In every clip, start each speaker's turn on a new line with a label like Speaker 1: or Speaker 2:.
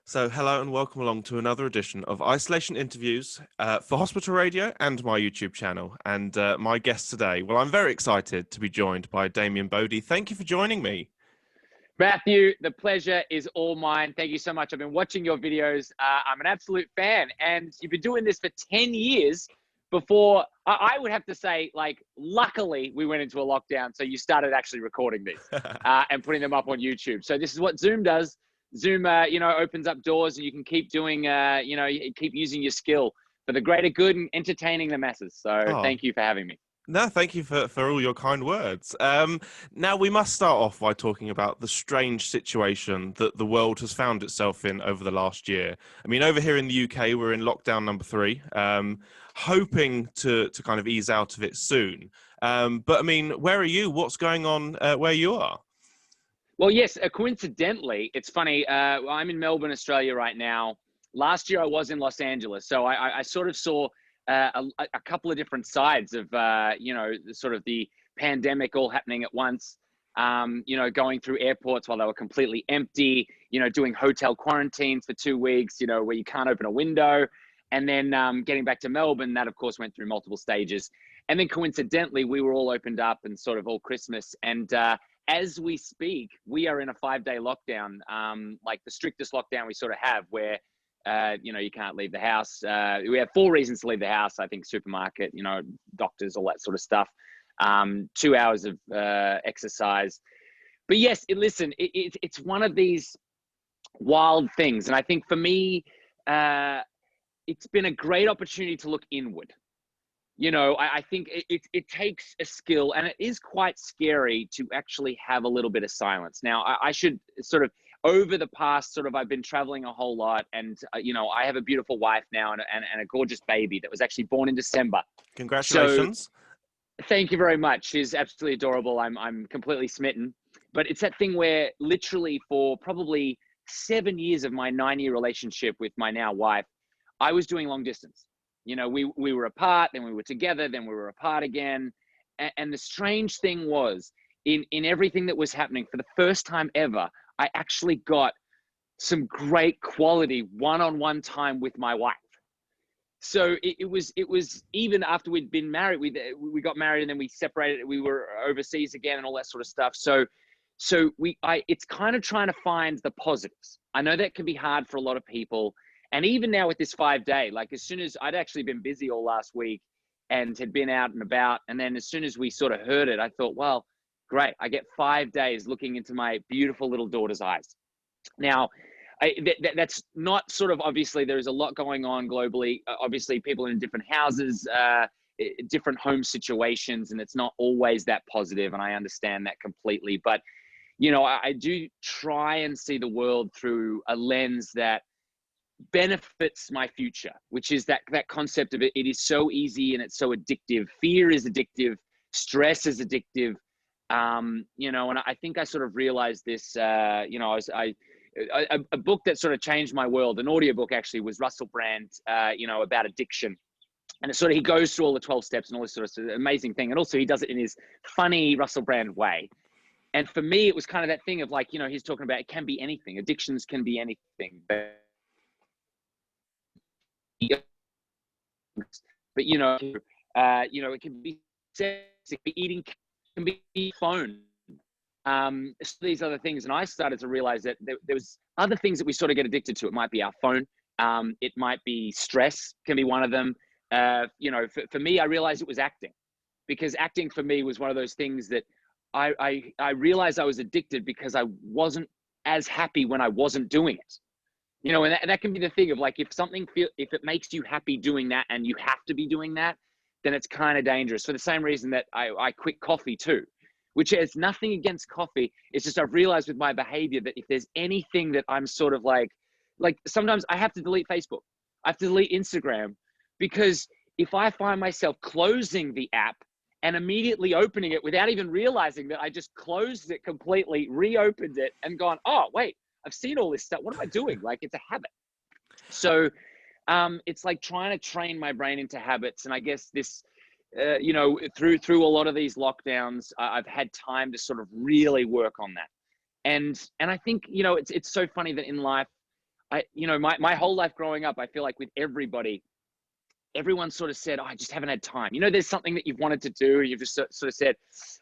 Speaker 1: So, hello and welcome along to another edition of Isolation Interviews for Hospital Radio and my YouTube channel. And my guest today, well, I'm very excited to be joined by Damien Bodie. Thank you for joining me.
Speaker 2: Matthew, the pleasure is all mine. Thank you so much. I've been watching your videos. I'm an absolute fan. And you've been doing this for 10 years before, I would have to say, like, luckily we went into a lockdown. So you started actually recording these and putting them up on YouTube. So this is what Zoom does. Zoom, opens up doors and you can keep doing, keep using your skill for the greater good and entertaining the masses. So Thank you for having me.
Speaker 1: No, thank you for all your kind words. Now, we must start off by talking about the strange situation that the world has found itself in over the last year. I mean, over here in the UK, we're in lockdown number 3, hoping to kind of ease out of it soon. But I mean, where are you? What's going on where you are?
Speaker 2: Well, yes, coincidentally, it's funny. I'm in Melbourne, Australia right now. Last year I was in Los Angeles. So I sort of saw a couple of different sides of, sort of the pandemic all happening at once, going through airports while they were completely empty, doing hotel quarantines for 2 weeks, where you can't open a window. And then getting back to Melbourne, that of course went through multiple stages. And then coincidentally, we were all opened up and sort of all Christmas. And as we speak, we are in a 5-day lockdown, like the strictest lockdown we sort of have, where, you can't leave the house. We have 4 reasons to leave the house. I think supermarket, doctors, all that sort of stuff. 2 hours of exercise. But yes, it's one of these wild things. And I think for me, it's been a great opportunity to look inward. I think it takes a skill, and it is quite scary to actually have a little bit of silence. Now, I should sort of, over the past I've been traveling a whole lot, and, I have a beautiful wife now and a gorgeous baby that was actually born in December.
Speaker 1: Congratulations.
Speaker 2: So, thank you very much. She's absolutely adorable. I'm completely smitten. But it's that thing where literally for probably 7 years of my 9-year relationship with my now wife, I was doing long distance. We were apart, then we were together, then we were apart again. And the strange thing was, in everything that was happening, for the first time ever, I actually got some great quality one-on-one time with my wife. So it was even after we'd been married, we got married and then we separated. We were overseas again and all that sort of stuff. So it's kind of trying to find the positives. I know that can be hard for a lot of people. And even now with this 5-day, like as soon as I'd actually been busy all last week and had been out and about, and then as soon as we sort of heard it, I thought, well, great, I get 5 days looking into my beautiful little daughter's eyes. Now, that's not sort of, obviously there's a lot going on globally. Obviously people in different houses, different home situations, and it's not always that positive. And I understand that completely. But, I do try and see the world through a lens that benefits my future, which is that concept of it is so easy and it's so addictive. Fear is addictive, stress is addictive. And I think I sort of realized this, a book that sort of changed my world, an audiobook actually, was Russell Brand, about addiction. And it's he goes through all the 12 steps and all this sort of amazing thing. And also he does it in his funny Russell Brand way. And for me, it was kind of that thing of like, he's talking about, it can be anything. Addictions can be anything. But it can be sex, it can be eating, it can be phone, these other things. And I started to realize that there was other things that we sort of get addicted to. It might be our phone, it might be stress, can be one of them. For me, I realized it was acting, because acting for me was one of those things that I realized I was addicted because I wasn't as happy when I wasn't doing it. And that can be the thing of like, if it makes you happy doing that and you have to be doing that, then it's kind of dangerous. For the same reason that I quit coffee too, which has nothing against coffee. It's just, I've realized with my behavior that if there's anything that I'm sort of like sometimes I have to delete Facebook. I have to delete Instagram, because if I find myself closing the app and immediately opening it without even realizing that I just closed it completely, reopened it and gone, oh, wait, I've seen all this stuff. What am I doing? Like, it's a habit. So it's like trying to train my brain into habits. And I guess this, through a lot of these lockdowns, I've had time to sort of really work on that. And I think, it's so funny that in life, my whole life growing up, I feel like with everybody, everyone sort of said, oh, I just haven't had time. There's something that you've wanted to do. You've just sort of said,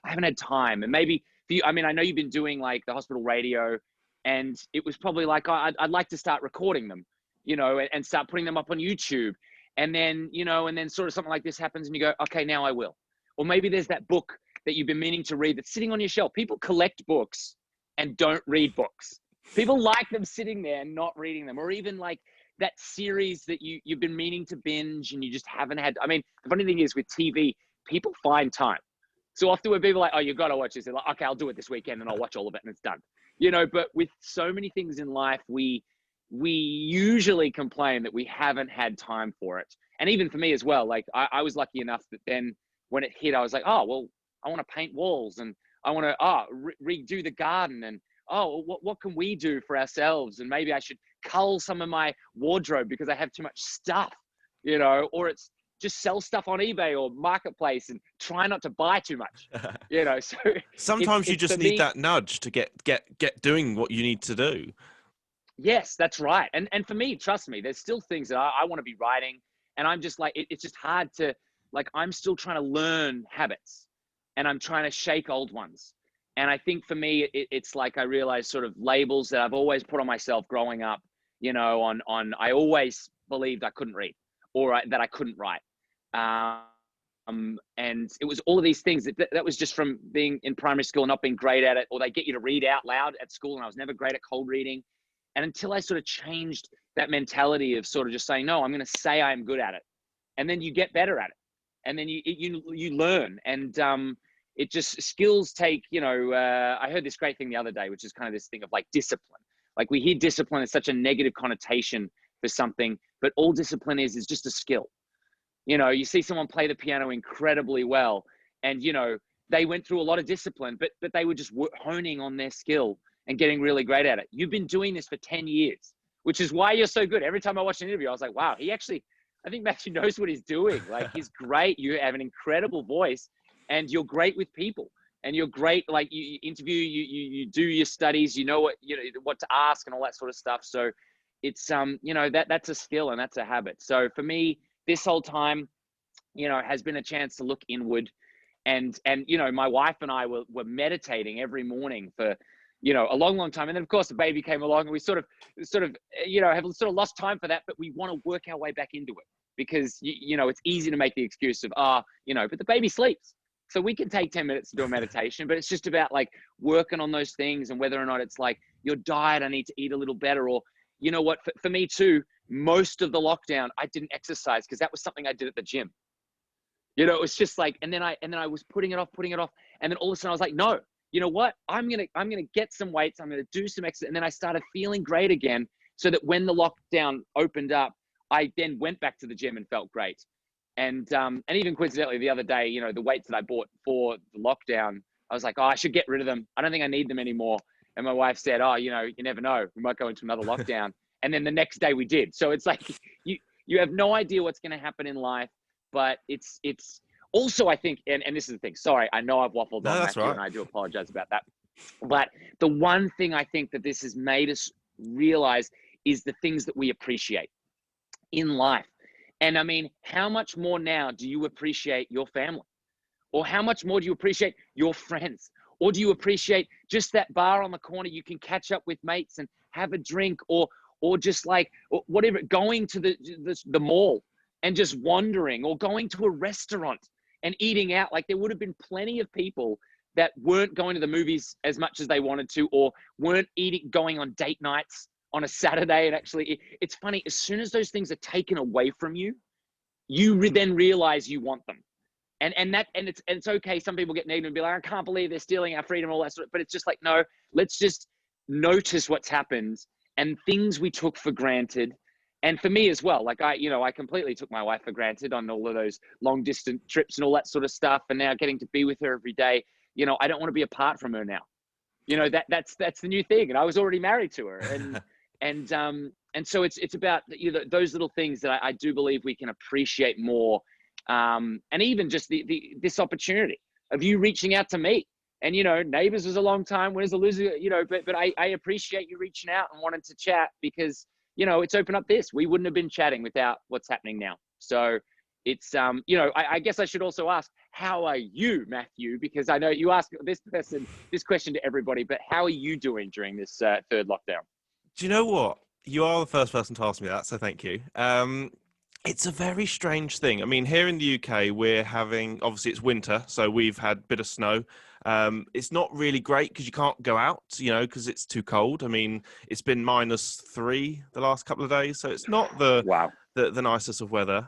Speaker 2: I haven't had time. And maybe for you, I mean, I know you've been doing like the hospital radio, and it was probably like, oh, I'd like to start recording them, and start putting them up on YouTube. And then, and then sort of something like this happens and you go, okay, now I will. Or maybe there's that book that you've been meaning to read that's sitting on your shelf. People collect books and don't read books. People like them sitting there and not reading them. Or even like that series that you've been meaning to binge and you just haven't had. I mean, the funny thing is with TV, people find time. So often when people are like, oh, you've got to watch this, they're like, okay, I'll do it this weekend and I'll watch all of it and it's done. But with so many things in life, we usually complain that we haven't had time for it. And even for me as well, like I was lucky enough that then when it hit, I was like, oh, well, I want to paint walls and I want to redo the garden, and what can we do for ourselves? And maybe I should cull some of my wardrobe because I have too much stuff, or it's just sell stuff on eBay or Marketplace and try not to buy too much, So
Speaker 1: sometimes you just need that nudge to get doing what you need to do.
Speaker 2: Yes, that's right. And for me, trust me, there's still things that I want to be writing, and I'm just like, it's just hard to, like, I'm still trying to learn habits and I'm trying to shake old ones. And I think for me, it's like I realized sort of labels that I've always put on myself growing up, I always believed I couldn't read or that I couldn't write. And it was all of these things that was just from being in primary school and not being great at it, or they get you to read out loud at school. And I was never great at cold reading. And until I sort of changed that mentality of sort of just saying, no, I'm going to say I'm good at it. And then you get better at it. And then you learn. And it just, skills take, I heard this great thing the other day, which is kind of this thing of like discipline. Like we hear discipline as such a negative connotation for something, but all discipline is just a skill. You see someone play the piano incredibly well, and, they went through a lot of discipline, but they were just honing on their skill and getting really great at it. You've been doing this for 10 years, which is why you're so good. Every time I watch an interview, I was like, wow, I think Matthew knows what he's doing. Like, he's great. You have an incredible voice and you're great with people, and you're great. Like, you interview, you do your studies, what to ask and all that sort of stuff. So it's, that's a skill and that's a habit. So for me, this whole time, has been a chance to look inward, and my wife and I were meditating every morning for, a long, long time. And then of course the baby came along and we sort of, have sort of lost time for that, but we want to work our way back into it because, it's easy to make the excuse of, but the baby sleeps. So we can take 10 minutes to do a meditation, but it's just about like working on those things, and whether or not it's like your diet, I need to eat a little better, or, what, for me too, most of the lockdown, I didn't exercise because that was something I did at the gym. It was just like, and then I was putting it off. And then all of a sudden I was like, no, you know what? I'm going to get some weights. I'm going to do some exercise. And then I started feeling great again, so that when the lockdown opened up, I then went back to the gym and felt great. And even coincidentally, the other day, the weights that I bought for the lockdown, I was like, oh, I should get rid of them. I don't think I need them anymore. And my wife said, oh, you never know. We might go into another lockdown. And then the next day we did. So it's like, you have no idea what's going to happen in life, but it's also, I think, and this is the thing, sorry, I know I've waffled on, Matthew, right, and I do apologize about that. But the one thing I think that this has made us realize is the things that we appreciate in life. And I mean, how much more now do you appreciate your family? Or how much more do you appreciate your friends? Or do you appreciate just that bar on the corner you can catch up with mates and have a drink, or just like, or whatever, going to the mall and just wandering, or going to a restaurant and eating out? Like, there would have been plenty of people that weren't going to the movies as much as they wanted to, or weren't going on date nights on a Saturday. And actually, it's funny, as soon as those things are taken away from you, you then realize you want them. And it's okay. Some people get negative and be like, I can't believe they're stealing our freedom, all that sort of, but it's just like, no, let's just notice what's happened and things we took for granted. And for me as well, like I completely took my wife for granted on all of those long distance trips and all that sort of stuff. And now getting to be with her every day, I don't want to be apart from her now. That's the new thing. And I was already married to her. And so it's about, those little things that I do believe we can appreciate more. And even just this opportunity of you reaching out to me, and, Neighbours was a long time. Winners or losers, but I appreciate you reaching out and wanting to chat, because, it's opened up this. We wouldn't have been chatting without what's happening now. So it's, I guess I should also ask, how are you, Matthew? Because I know you ask this question to everybody, but how are you doing during this third lockdown?
Speaker 1: Do you know what? You are the first person to ask me that, so thank you. It's a very strange thing. I mean, here in the UK, we're having, obviously it's winter, so we've had a bit of snow. It's not really great because you can't go out, because it's too cold. I mean, it's been -3 the last couple of days, so it's not
Speaker 2: Wow.
Speaker 1: the nicest of weather.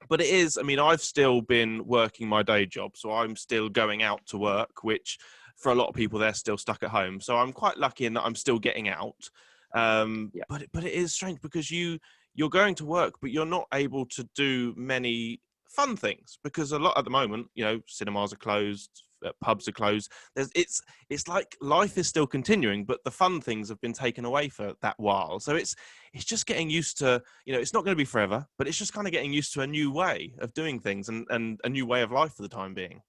Speaker 1: But it is, I mean, I've still been working my day job, so I'm still going out to work, which for a lot of people, they're still stuck at home. So I'm quite lucky in that I'm still getting out.
Speaker 2: Yeah.
Speaker 1: But it is strange because you're going to work, but you're not able to do many fun things because a lot at the moment, cinemas are closed, pubs are closed. It's like life is still continuing, but the fun things have been taken away for that while. So it's just getting used to, it's not going to be forever, but it's just kind of getting used to a new way of doing things and a new way of life for the time being.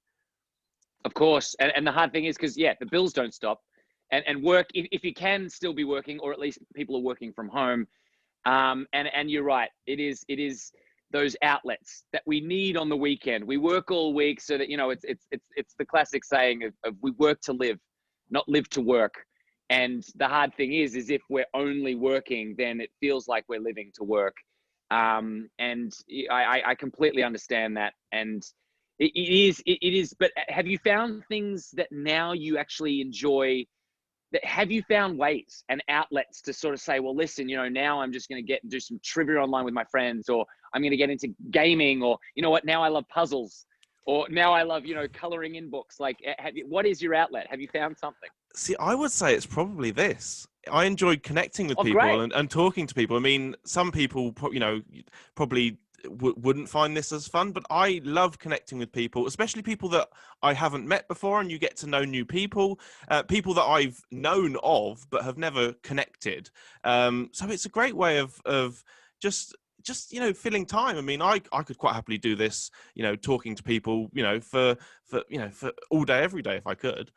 Speaker 2: Of course. And the hard thing is because, the bills don't stop. And work, if you can still be working, or at least people are working from home. And you're right. It is those outlets that we need on the weekend. We work all week so that, it's the classic saying of we work to live, not live to work. And the hard thing is if we're only working, then it feels like we're living to work. And I completely understand that. And it is, but have you found things that now you actually enjoy? Have you found ways and outlets to sort of say, well, listen, now I'm just going to get and do some trivia online with my friends, or I'm going to get into gaming, or now I love puzzles, or now I love, coloring in books. Like, what is your outlet? Have you found something?
Speaker 1: See, I would say it's probably this. I enjoy connecting with
Speaker 2: Oh,
Speaker 1: people
Speaker 2: great.
Speaker 1: and talking to people. I mean, some people, probably wouldn't find this as fun, but I love connecting with people, especially people that I haven't met before, and you get to know new people, people that I've known of but have never connected. So it's a great way of just filling time. I mean, I could quite happily do this, talking to people, for all day, every day if I could.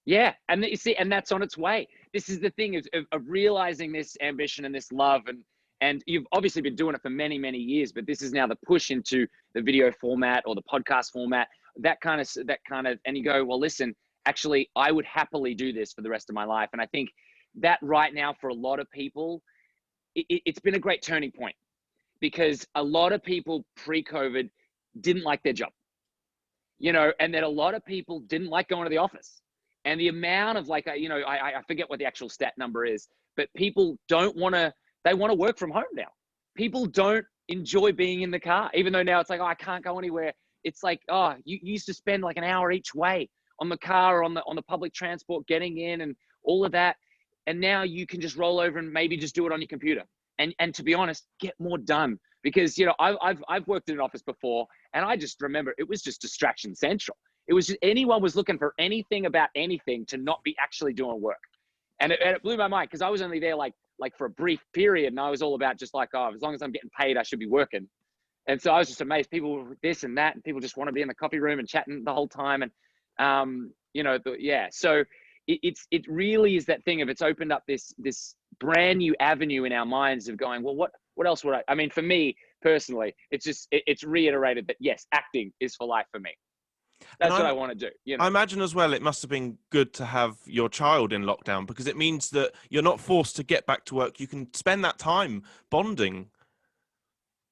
Speaker 2: Yeah, and you see, and that's on its way. This is the thing of realizing this ambition and this love, and you've obviously been doing it for many, many years, but this is now the push into the video format or the podcast format, that kind of, and you go, well, listen, actually, I would happily do this for the rest of my life. And I think that right now for a lot of people, it's been a great turning point, because a lot of people pre-COVID didn't like their job, and then a lot of people didn't like going to the office. And the amount of I forget what the actual stat number is, but people they want to work from home now. People don't enjoy being in the car, even though now it's like, oh, I can't go anywhere. It's like, oh, you used to spend like an hour each way on the car or on the public transport, getting in and all of that. And now you can just roll over and maybe just do it on your computer. And to be honest, get more done, because, I've worked in an office before, and I just remember it was just distraction central. It was just, anyone was looking for anything about anything to not be actually doing work. And it blew my mind, because I was only there like for a brief period, and I was all about just like, oh, as long as I'm getting paid, I should be working. And so I was just amazed. People were this and that, and people just want to be in the coffee room and chatting the whole time. And, so it really is that thing of, it's opened up this brand new avenue in our minds of going, well, what else would I mean, for me personally, it's reiterated that yes, acting is for life for me. That's what I want to do.
Speaker 1: I imagine as well, it must have been good to have your child in lockdown, because it means that you're not forced to get back to work. You can spend that time bonding.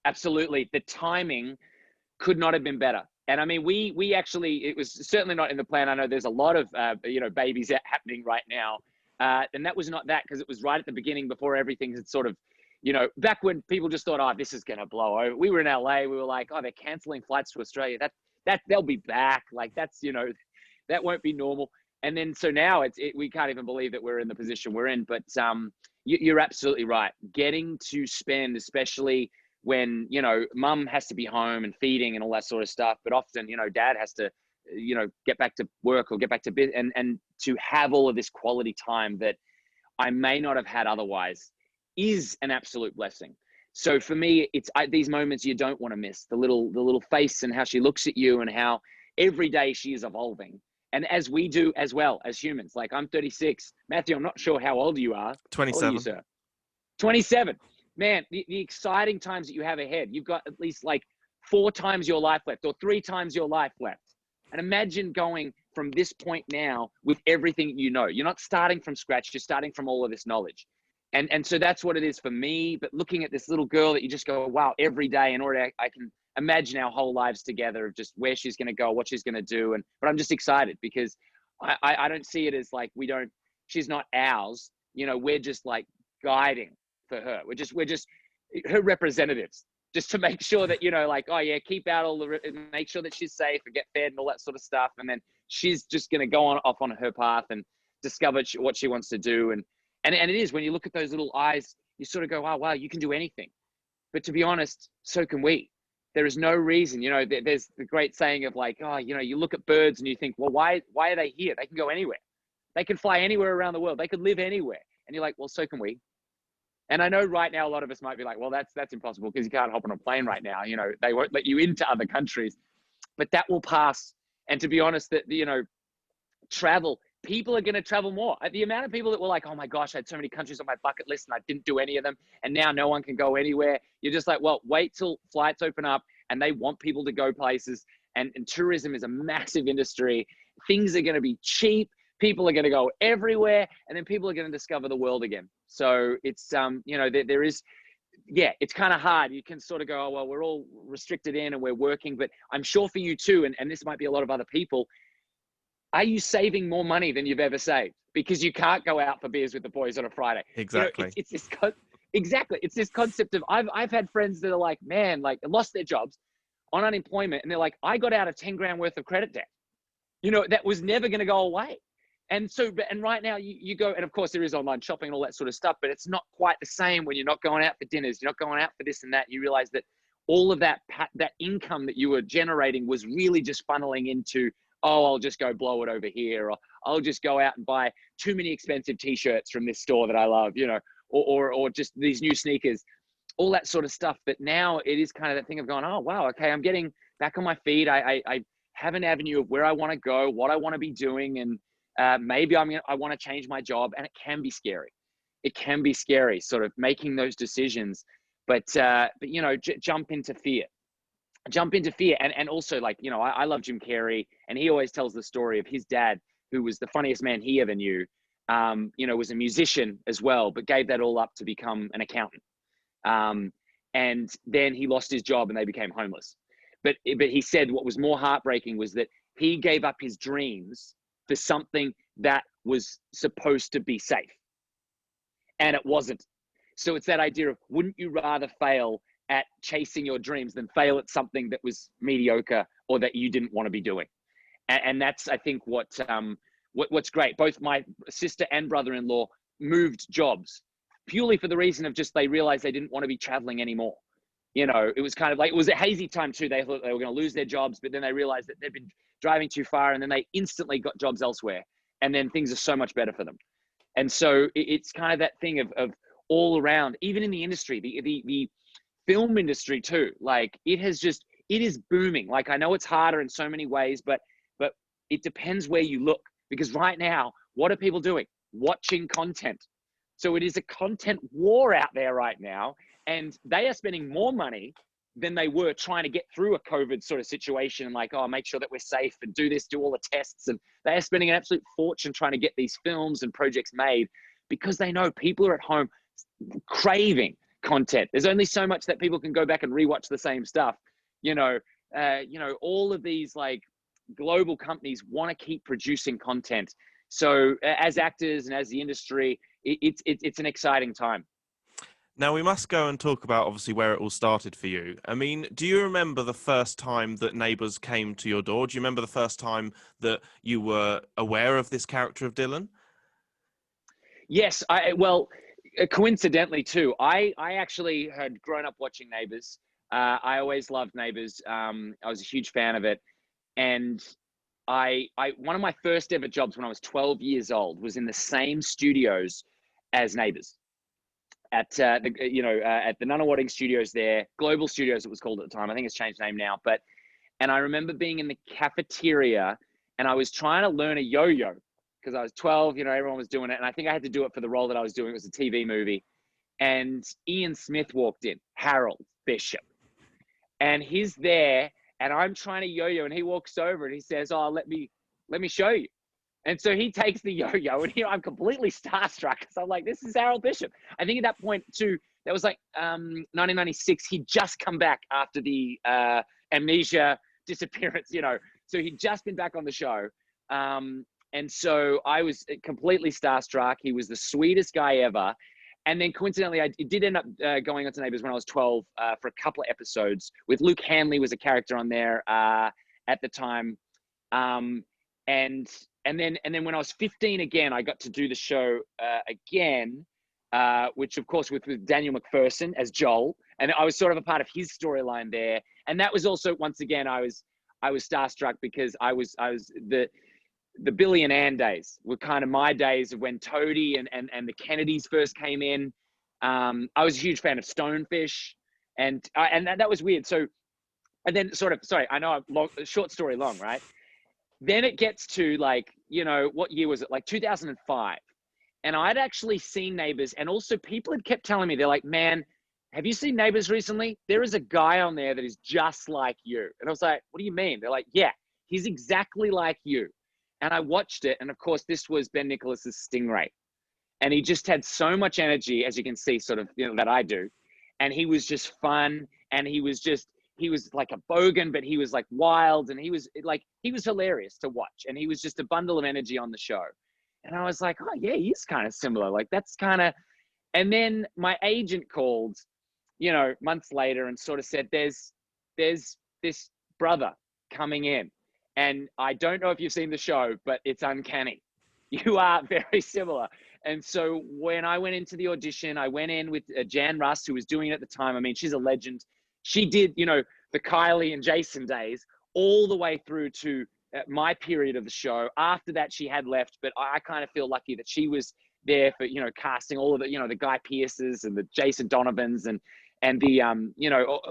Speaker 2: Absolutely. The timing could not have been better. And I mean, we actually, it was certainly not in the plan. I know there's a lot of, babies happening right now. And that was not that, because it was right at the beginning, before everything had sort of, back when people just thought, oh, this is going to blow over. We were in LA. We were like, oh, they're canceling flights to Australia. That they'll be back. Like, that's, that won't be normal. And then, so now we can't even believe that we're in the position we're in. But you're absolutely right. Getting to spend, especially when, mum has to be home and feeding and all that sort of stuff. But often, dad has to, get back to work or get back to bed, and to have all of this quality time that I may not have had otherwise is an absolute blessing. So for me, it's these moments you don't want to miss, the little face and how she looks at you, and how every day she is evolving. And as we do as well as humans. Like, I'm 36. Matthew, I'm not sure how old you are.
Speaker 1: 27.
Speaker 2: How old are you, sir? 27. Man, the exciting times that you have ahead, you've got at least like 4 times your life left or 3 times your life left. And imagine going from this point now with everything you know. You're not starting from scratch. You're starting from all of this knowledge. And so that's what it is for me. But looking at this little girl that you just go, wow, every day, and already I can imagine our whole lives together of just where she's going to go, what she's going to do. But I'm just excited because I don't see it as like she's not ours. We're just like guiding for her. We're just her representatives, just to make sure that, like, oh yeah, keep out make sure that she's safe and get fed and all that sort of stuff. And then she's just going to go off on her path and discover what she wants to do. And it is, when you look at those little eyes, you sort of go, oh, wow, you can do anything. But to be honest, so can we. There is no reason, there's the great saying of like, oh, you look at birds and you think, well, why are they here? They can go anywhere. They can fly anywhere around the world. They could live anywhere. And you're like, well, so can we. And I know right now, a lot of us might be like, well, that's impossible because you can't hop on a plane right now. They won't let you into other countries, but that will pass. And to be honest, that, travel, people are going to travel more. The amount of people that were like, oh my gosh, I had so many countries on my bucket list and I didn't do any of them. And now no one can go anywhere. You're just like, well, wait till flights open up and they want people to go places. And tourism is a massive industry. Things are going to be cheap. People are going to go everywhere, and then people are going to discover the world again. So it's, there is, yeah, it's kind of hard. You can sort of go, oh, well, we're all restricted in and we're working, but I'm sure for you too, and this might be a lot of other people, are you saving more money than you've ever saved? Because you can't go out for beers with the boys on a Friday.
Speaker 1: Exactly.
Speaker 2: It's this exactly. It's this concept of, I've had friends that are like, man, like lost their jobs on unemployment. And they're like, I got out of 10 grand worth of credit debt. That was never going to go away. And so, and right now you go, and of course there is online shopping and all that sort of stuff, but it's not quite the same when you're not going out for dinners, you're not going out for this and that. You realize that all of that income that you were generating was really just funneling into, oh, I'll just go blow it over here, or I'll just go out and buy too many expensive t-shirts from this store that I love, or just these new sneakers, all that sort of stuff. But now it is kind of that thing of going, oh, wow, okay, I'm getting back on my feet. I have an avenue of where I want to go, what I want to be doing. And maybe I want to change my job, and it can be scary. It can be scary sort of making those decisions, but jump into fear. And also, like, I love Jim Carrey, and he always tells the story of his dad, who was the funniest man he ever knew, was a musician as well, but gave that all up to become an accountant. And then he lost his job and they became homeless. But he said what was more heartbreaking was that he gave up his dreams for something that was supposed to be safe. And it wasn't. So it's that idea of, wouldn't you rather fail at chasing your dreams than fail at something that was mediocre or that you didn't want to be doing? And that's, I think, what's great. Both my sister and brother-in-law moved jobs purely for the reason of just, they realized they didn't want to be traveling anymore. It was kind of like, it was a hazy time too. They thought they were going to lose their jobs, but then they realized that they'd been driving too far, and then they instantly got jobs elsewhere. And then things are so much better for them. And so it's kind of that thing of all around, even in the industry, the film industry too. Like, it is booming. Like, I know it's harder in so many ways, but it depends where you look, because right now, what are people doing? Watching content. So it is a content war out there right now, and they are spending more money than they were trying to get through a COVID sort of situation, and like, oh, make sure that we're safe and do this, do all the tests. And they are spending an absolute fortune trying to get these films and projects made, because they know people are at home craving content. There's only so much that people can go back and rewatch the same stuff. All of these like global companies want to keep producing content. So as actors and as the industry, it's an exciting time.
Speaker 1: Now, we must go and talk about, obviously, where it all started for you. I mean, do you remember the first time that Neighbours came to your door? Do you remember the first time that you were aware of this character of Dylan?
Speaker 2: Yes, coincidentally too, I actually had grown up watching Neighbours. I always loved Neighbours. I was a huge fan of it. And one of my first ever jobs when I was 12 years old was in the same studios as Neighbours. At the Nunawading Studios there, Global Studios it was called at the time. I think it's changed name now. And I remember being in the cafeteria, and I was trying to learn a yo-yo because I was 12. Everyone was doing it, and I think I had to do it for the role that I was doing. It was a TV movie, and Ian Smith walked in, Harold Bishop, and he's there, and I'm trying to yo-yo, and he walks over and he says, "Oh, let me show you." And so he takes the yo-yo, and I'm completely starstruck because I'm like, "This is Harold Bishop." I think at that point too, that was like 1996. He'd just come back after the amnesia disappearance, so he'd just been back on the show. And so I was completely starstruck. He was the sweetest guy ever. And then coincidentally, I did end up going on to Neighbours when I was 12 for a couple of episodes with Luke Hanley was a character on there at the time. And then when I was 15 again, I got to do the show again, which of course with Daniel McPherson as Joel. And I was sort of a part of his storyline there. And that was also, once again, I was starstruck because I was the Billy and Ann days were kind of my days of when Toadie and the Kennedys first came in. I was a huge fan of Stonefish, and that was weird. So, and then sorry, I know short story long, right? Then it gets to like, what year was it? Like 2005. And I'd actually seen Neighbours, and also people had kept telling me, they're like, "Man, have you seen Neighbours recently? There is a guy on there that is just like you." And I was like, "What do you mean?" They're like, "Yeah, he's exactly like you." And I watched it, and of course, this was Ben Nicholas's Stingray. And he just had so much energy, as you can see, sort of, that I do. And he was just fun, and he was like a bogan, but he was like wild, and he was hilarious to watch. And he was just a bundle of energy on the show. And I was like, "Oh yeah, he's kind of similar." Like that's kind of, and then my agent called, months later and sort of said, there's this brother coming in. And I don't know if you've seen the show, but it's uncanny. You are very similar. And so when I went into the audition, I went in with Jan Russ, who was doing it at the time. I mean, she's a legend. She did, the Kylie and Jason days all the way through to my period of the show. After that, she had left, but I kind of feel lucky that she was there for, casting all of the, the Guy Pearces and the Jason Donovans and the,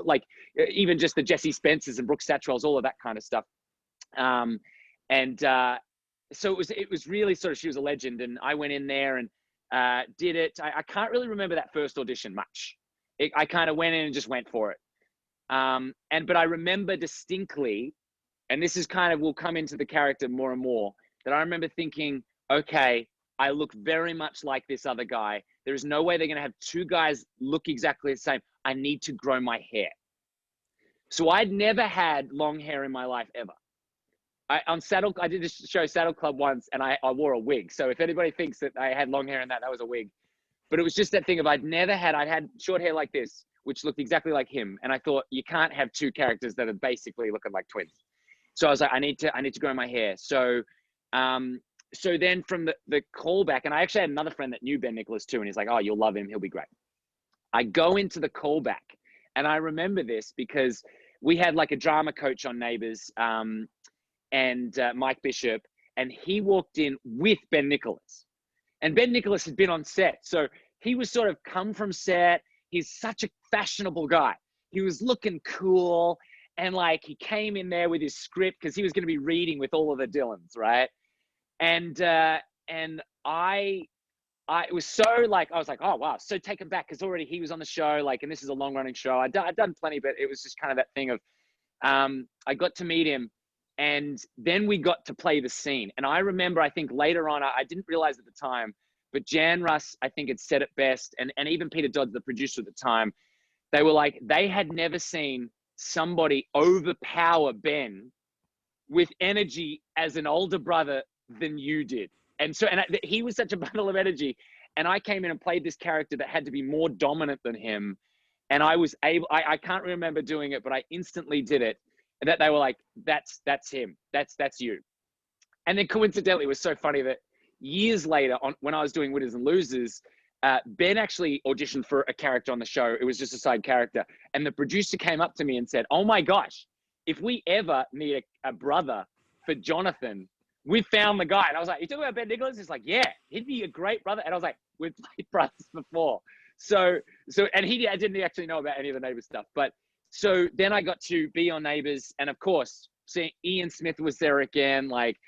Speaker 2: like even just the Jesse Spencers and Brooke Stachwells, all of that kind of stuff. So it was really sort of, she was a legend, and I went in there and did it. I can't really remember that first audition much. I kind of went in and just went for it. But I remember distinctly, and this is kind of, will come into the character more and more, that I remember thinking, okay, I look very much like this other guy. There is no way they're going to have two guys look exactly the same. I need to grow my hair. So I'd never had long hair in my life ever. I did this show Saddle Club once, and I wore a wig. So if anybody thinks that I had long hair in that was a wig. But it was just that thing of I'd had short hair like this, which looked exactly like him. And I thought, you can't have two characters that are basically looking like twins. So I was like, I need to grow my hair. So then from the callback, and I actually had another friend that knew Ben Nicholas too, and he's like, "Oh, you'll love him. He'll be great." I go into the callback, and I remember this because we had like a drama coach on Neighbours, and Mike Bishop, and he walked in with Ben Nicholas. And Ben Nicholas had been on set. So he was sort of come from set. He's such a fashionable guy. He was looking cool. And like, he came in there with his script because he was going to be reading with all of the Dylans, right? And it was so like, I was like, oh, wow, so taken back because already he was on the show, like, and this is a long running show. I'd done plenty, but it was just kind of that thing of, I got to meet him, and then we got to play the scene. And I remember, I think later on, I didn't realize at the time, but Jan Russ, I think, had said it best. And even Peter Dodd, the producer at the time, they were like, they had never seen somebody overpower Ben with energy as an older brother than you did. And so, he was such a bundle of energy. And I came in and played this character that had to be more dominant than him. And I was able, I can't remember doing it, but I instantly did it. And that they were like, that's him. That's you. And then coincidentally, it was so funny that years later, when I was doing Winners and Losers, Ben actually auditioned for a character on the show. It was just a side character. And the producer came up to me and said, "Oh my gosh, if we ever need a brother for Jonathan, we found the guy." And I was like, "You talking about Ben Nicholas?" He's like, "Yeah, he'd be a great brother." And I was like, "We've played brothers before." So, and I didn't actually know about any of the Neighbours stuff. But so then I got to be on Neighbours. And of course, seeing Ian Smith was there again, like,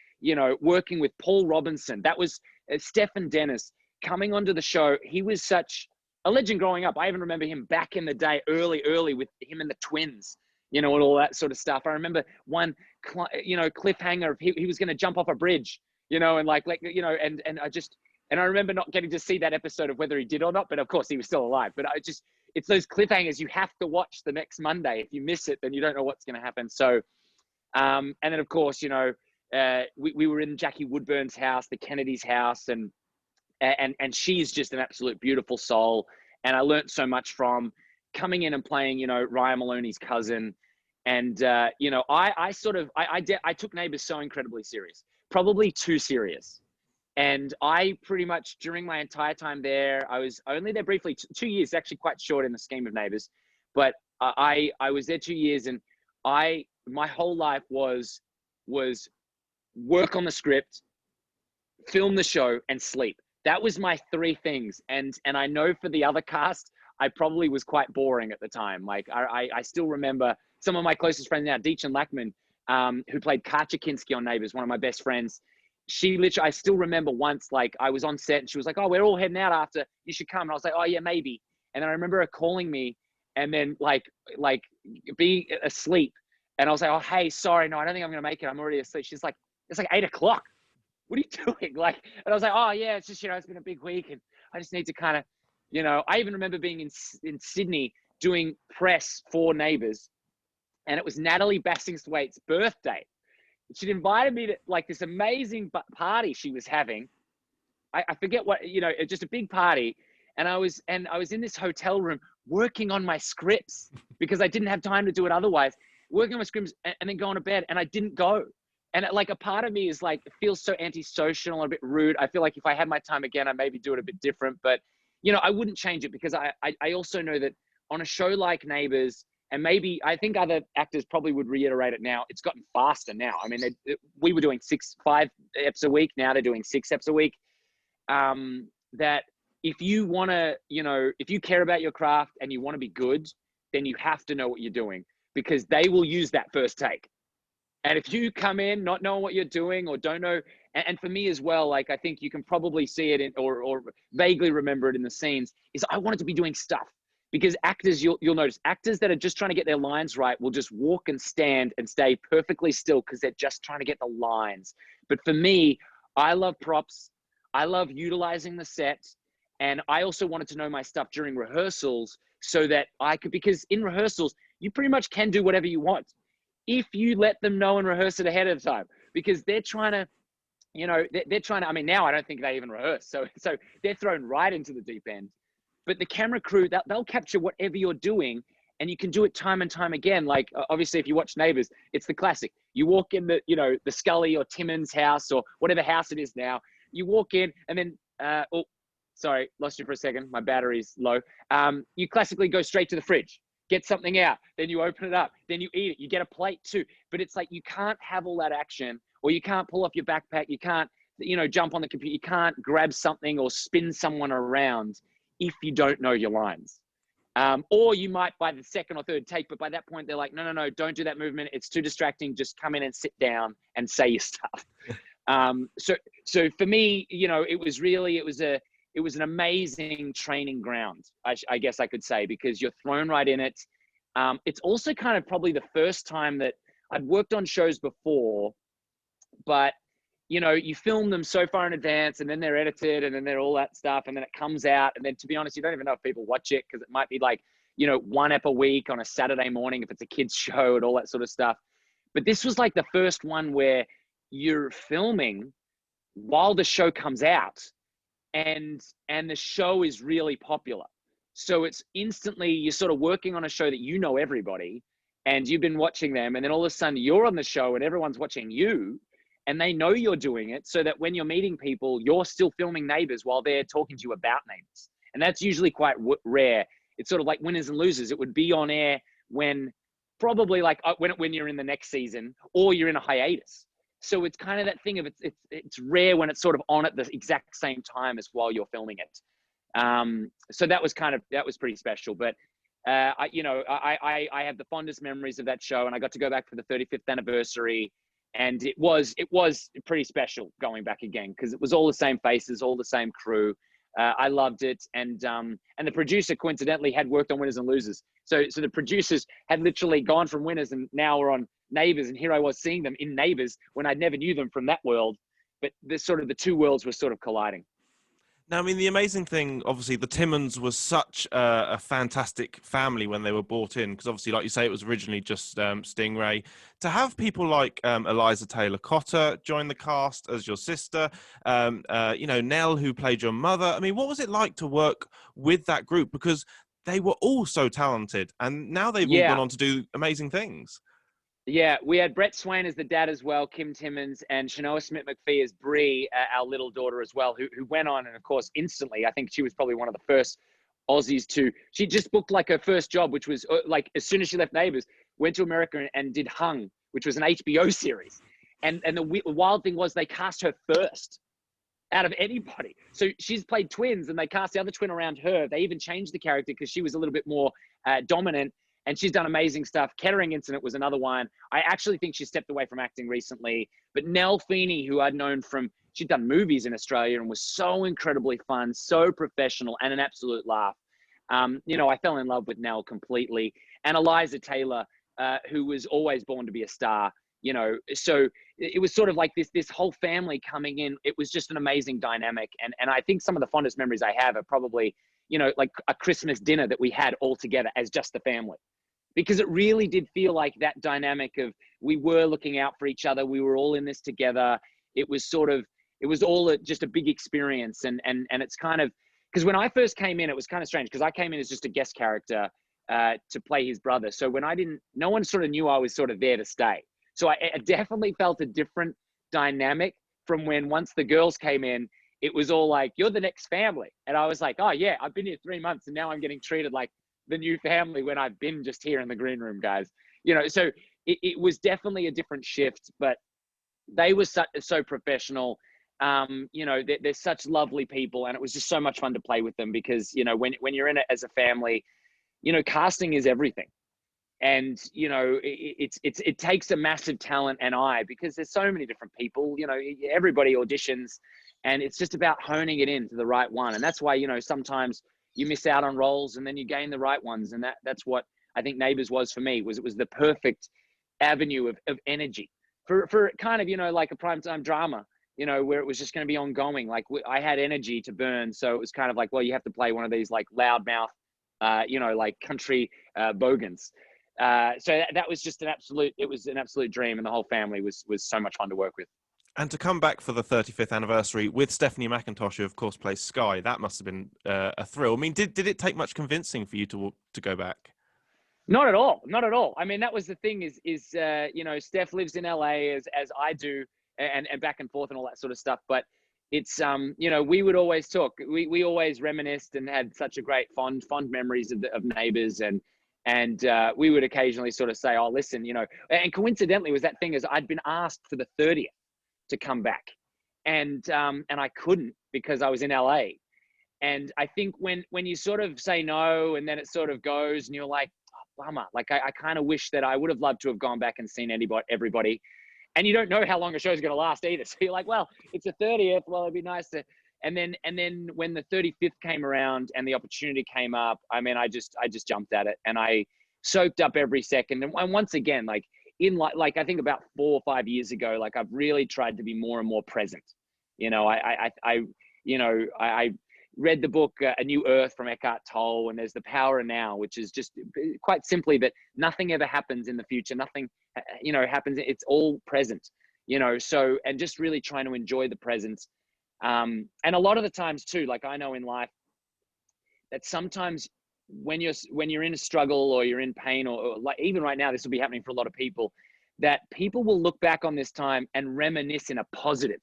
Speaker 2: working with Paul Robinson. That was Stephen Dennis coming onto the show. He was such a legend growing up. I even remember him back in the day, early with him and the twins, you know, and all that sort of stuff. I remember one, you know, cliffhanger of he was going to jump off a bridge, you know, and like, you know, and I remember not getting to see that episode of whether he did or not, but of course he was still alive. But it's those cliffhangers you have to watch the next Monday. If you miss it, then you don't know what's going to happen. So, and then of course, you know, we were in Jackie Woodburn's house, the Kennedy's house, and she's just an absolute beautiful soul. And I learned so much from coming in and playing, you know, Ryan Maloney's cousin. And, you know, I took Neighbours so incredibly serious, probably too serious. And I pretty much, during my entire time there, I was only there briefly, 2 years, actually quite short in the scheme of Neighbours. But I was there 2 years, and my whole life was work on the script, film the show, and sleep. That was my three things. And I know for the other cast, I probably was quite boring at the time. Like I still remember some of my closest friends now, Deech and Lackman, who played Katja Kinski on Neighbours, one of my best friends. I still remember once, like I was on set and she was like, "Oh, we're all heading out after, you should come." And I was like, "Oh yeah, maybe." And then I remember her calling me and then like being asleep. And I was like, "Oh, hey, sorry, no, I don't think I'm going to make it. I'm already asleep." She's like, "It's like 8 o'clock. What are you doing?" Like, and I was like, "Oh yeah, it's just, you know, it's been a big week and I just need to kind of, you know." I even remember being in Sydney doing press for Neighbours, and it was Natalie Bassingthwaite's birthday. She'd invited me to like this amazing party she was having. I forget what, you know, just a big party. And I was in this hotel room working on my scripts because I didn't have time to do it otherwise, working on my scripts and then going to bed, and I didn't go. And like a part of me is like, it feels so antisocial and a bit rude. I feel like if I had my time again, I'd maybe do it a bit different, but you know, I wouldn't change it because I also know that on a show like Neighbours, and maybe I think other actors probably would reiterate it now, it's gotten faster now. I mean, we were doing 5 eps a week. Now they're doing 6 eps a week. That if you want to, you know, if you care about your craft and you want to be good, then you have to know what you're doing because they will use that first take. And if you come in not knowing what you're doing or don't know, and for me as well, like I think you can probably see it in, or vaguely remember it in the scenes, is I wanted to be doing stuff. Because actors, you'll notice, actors that are just trying to get their lines right will just walk and stand and stay perfectly still because they're just trying to get the lines. But for me, I love props. I love utilizing the set. And I also wanted to know my stuff during rehearsals so that I could, because in rehearsals, you pretty much can do whatever you want if you let them know and rehearse it ahead of time. Because they're trying to, you know, they're trying to, I mean, now I don't think they even rehearse. So they're thrown right into the deep end. But the camera crew, they'll capture whatever you're doing, and you can do it time and time again. Like, obviously, if you watch Neighbours, it's the classic. You walk in the, you know, the Scully or Timmons house or whatever house it is now. You walk in, and then, oh, sorry, lost you for a second. My battery's low. You classically go straight to the fridge, get something out, then you open it up, then you eat it. You get a plate too. But it's like you can't have all that action, or you can't pull off your backpack. You can't, you know, jump on the computer. You can't grab something or spin someone around if you don't know your lines. Or you might by the second or third take, but by that point they're like, no, don't do that movement. It's too distracting. Just come in and sit down and say your stuff. So for me, you know, it was an amazing training ground, I guess I could say, because you're thrown right in it. It's also kind of probably the first time that I'd worked on shows before, but you know, you film them so far in advance and then they're edited and then they're all that stuff. And then it comes out. And then to be honest, you don't even know if people watch it because it might be like, you know, 1 ep a week on a Saturday morning if it's a kid's show and all that sort of stuff. But this was like the first one where you're filming while the show comes out and the show is really popular. So it's instantly, you're sort of working on a show that you know everybody and you've been watching them. And then all of a sudden you're on the show and everyone's watching you. And they know you're doing it so that when you're meeting people, you're still filming Neighbours while they're talking to you about Neighbours. And that's usually quite rare. It's sort of like Winners and Losers. It would be on air when probably like when you're in the next season or you're in a hiatus. So it's kind of that thing of it's rare when it's sort of on at the exact same time as while you're filming it. So that was pretty special. But I have the fondest memories of that show, and I got to go back for the 35th anniversary. And it was pretty special going back again because it was all the same faces, all the same crew. I loved it, and the producer coincidentally had worked on Winners and Losers. So the producers had literally gone from Winners and now we're on Neighbours, and here I was seeing them in Neighbours when I never knew them from that world. But the two worlds were sort of colliding.
Speaker 1: Now, I mean, the amazing thing, obviously, the Timmons was such a fantastic family when they were brought in, because obviously, like you say, it was originally just Stingray. To have people like Eliza Taylor-Cotter join the cast as your sister, Nell, who played your mother. I mean, what was it like to work with that group? Because they were all so talented, and now they've all gone
Speaker 2: Yeah.
Speaker 1: on to do amazing things.
Speaker 2: Yeah, we had Brett Swain as the dad as well, Kim Timmons, and Shanoa Smith-McPhee as Bree, our little daughter as well, who went on, and of course, instantly, I think she was probably one of the first Aussies she just booked like her first job, which was like as soon as she left Neighbours, went to America and did Hung, which was an HBO series. And the wild thing was they cast her first out of anybody. So she's played twins and they cast the other twin around her. They even changed the character because she was a little bit more dominant. And she's done amazing stuff. Kettering Incident was another one. I actually think she stepped away from acting recently. But Nell Feeney, who I'd known from, she'd done movies in Australia and was so incredibly fun, so professional, and an absolute laugh. I fell in love with Nell completely. And Eliza Taylor, who was always born to be a star. So it was sort of like this whole family coming in. It was just an amazing dynamic. And I think some of the fondest memories I have are probably, like a Christmas dinner that we had all together as just the family. Because it really did feel like that dynamic of we were looking out for each other. We were all in this together. It was all just a big experience. And it's kind of, because when I first came in, it was kind of strange because I came in as just a guest character to play his brother. So no one sort of knew I was sort of there to stay. So I definitely felt a different dynamic from when once the girls came in, it was all like, you're the next family. And I was like, oh yeah, I've been here 3 months and now I'm getting treated like the new family when I've been just here in the green room, guys. So it was definitely a different shift, but they were so professional. They're such lovely people, and it was just so much fun to play with them because, when you're in it as a family, casting is everything. And, it takes a massive talent and eye because there's so many different people, everybody auditions, and it's just about honing it into the right one. And that's why, sometimes you miss out on roles and then you gain the right ones. And that's what I think Neighbours was for me, it was the perfect avenue of energy for kind of, like a primetime drama, where it was just going to be ongoing. Like I had energy to burn. So it was kind of like, well, you have to play one of these like loudmouth, like country bogans. So that was just an absolute dream. And the whole family was so much fun to work with.
Speaker 1: And to come back for the 35th anniversary with Stephanie McIntosh, who of course plays Sky, that must have been a thrill. I mean, did it take much convincing for you to go back?
Speaker 2: Not at all. Not at all. I mean, that was the thing is Steph lives in LA as I do, and back and forth and all that sort of stuff. But it's we would always talk. We always reminisced and had such a great fond memories of Neighbours, and we would occasionally sort of say, oh, listen, and coincidentally was that thing is I'd been asked for the 30th to come back, and I couldn't because I was in LA. And I think when you sort of say no and then it sort of goes and you're like, oh, bummer. Like I kind of wish that I would have loved to have gone back and seen everybody. And you don't know how long a show's going to last either. So you're like, well, it's a 30th. Well, it'd be nice to. And then when the 35th came around and the opportunity came up, I mean, I just jumped at it and I soaked up every second. And once again, like like I think about 4 or 5 years ago, like I've really tried to be more and more present. I read the book A New Earth from Eckhart Tolle, and there's the power of now, which is just quite simply that nothing ever happens in the future. Nothing, happens. It's all present, so, and just really trying to enjoy the present. And a lot of the times too, like I know in life that sometimes when you're in a struggle or you're in pain or like even right now, this will be happening for a lot of people, that people will look back on this time and reminisce in a positive,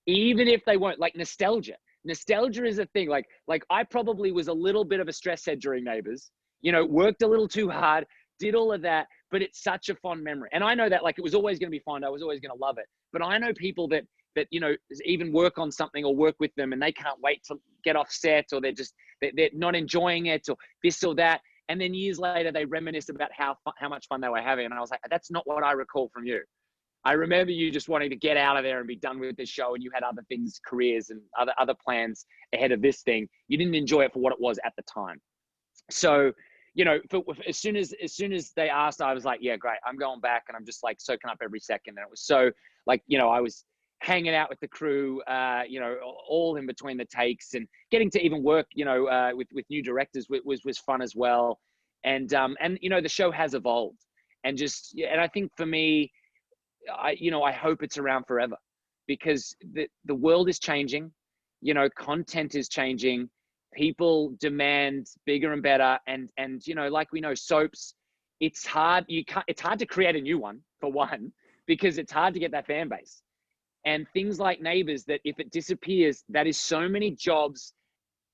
Speaker 2: even if they won't. Like nostalgia is a thing. Like I probably was a little bit of a stress head during Neighbours, worked a little too hard, did all of that, but it's such a fond memory. And I know that like it was always going to be fond. I was always going to love it. But I know people that even work on something or work with them and they can't wait to get off set, or they're not enjoying it or this or that. And then years later, they reminisce about how much fun they were having. And I was like, that's not what I recall from you. I remember you just wanting to get out of there and be done with the show, and you had other things, careers and other plans ahead of this thing. You didn't enjoy it for what it was at the time. So, you know, as soon as they asked, I was like, yeah, great, I'm going back, and I'm just like soaking up every second. And it was so like, you know, I was hanging out with the crew, you know, all in between the takes, and getting to even work, you know, with new directors was fun as well. And you know, the show has evolved, and I think for me, I hope it's around forever, because the world is changing, you know, content is changing, people demand bigger and better, and you know, like we know, soaps, it's hard to create a new one, for one, because it's hard to get that fan base. And things like Neighbours, that if it disappears, that is so many jobs,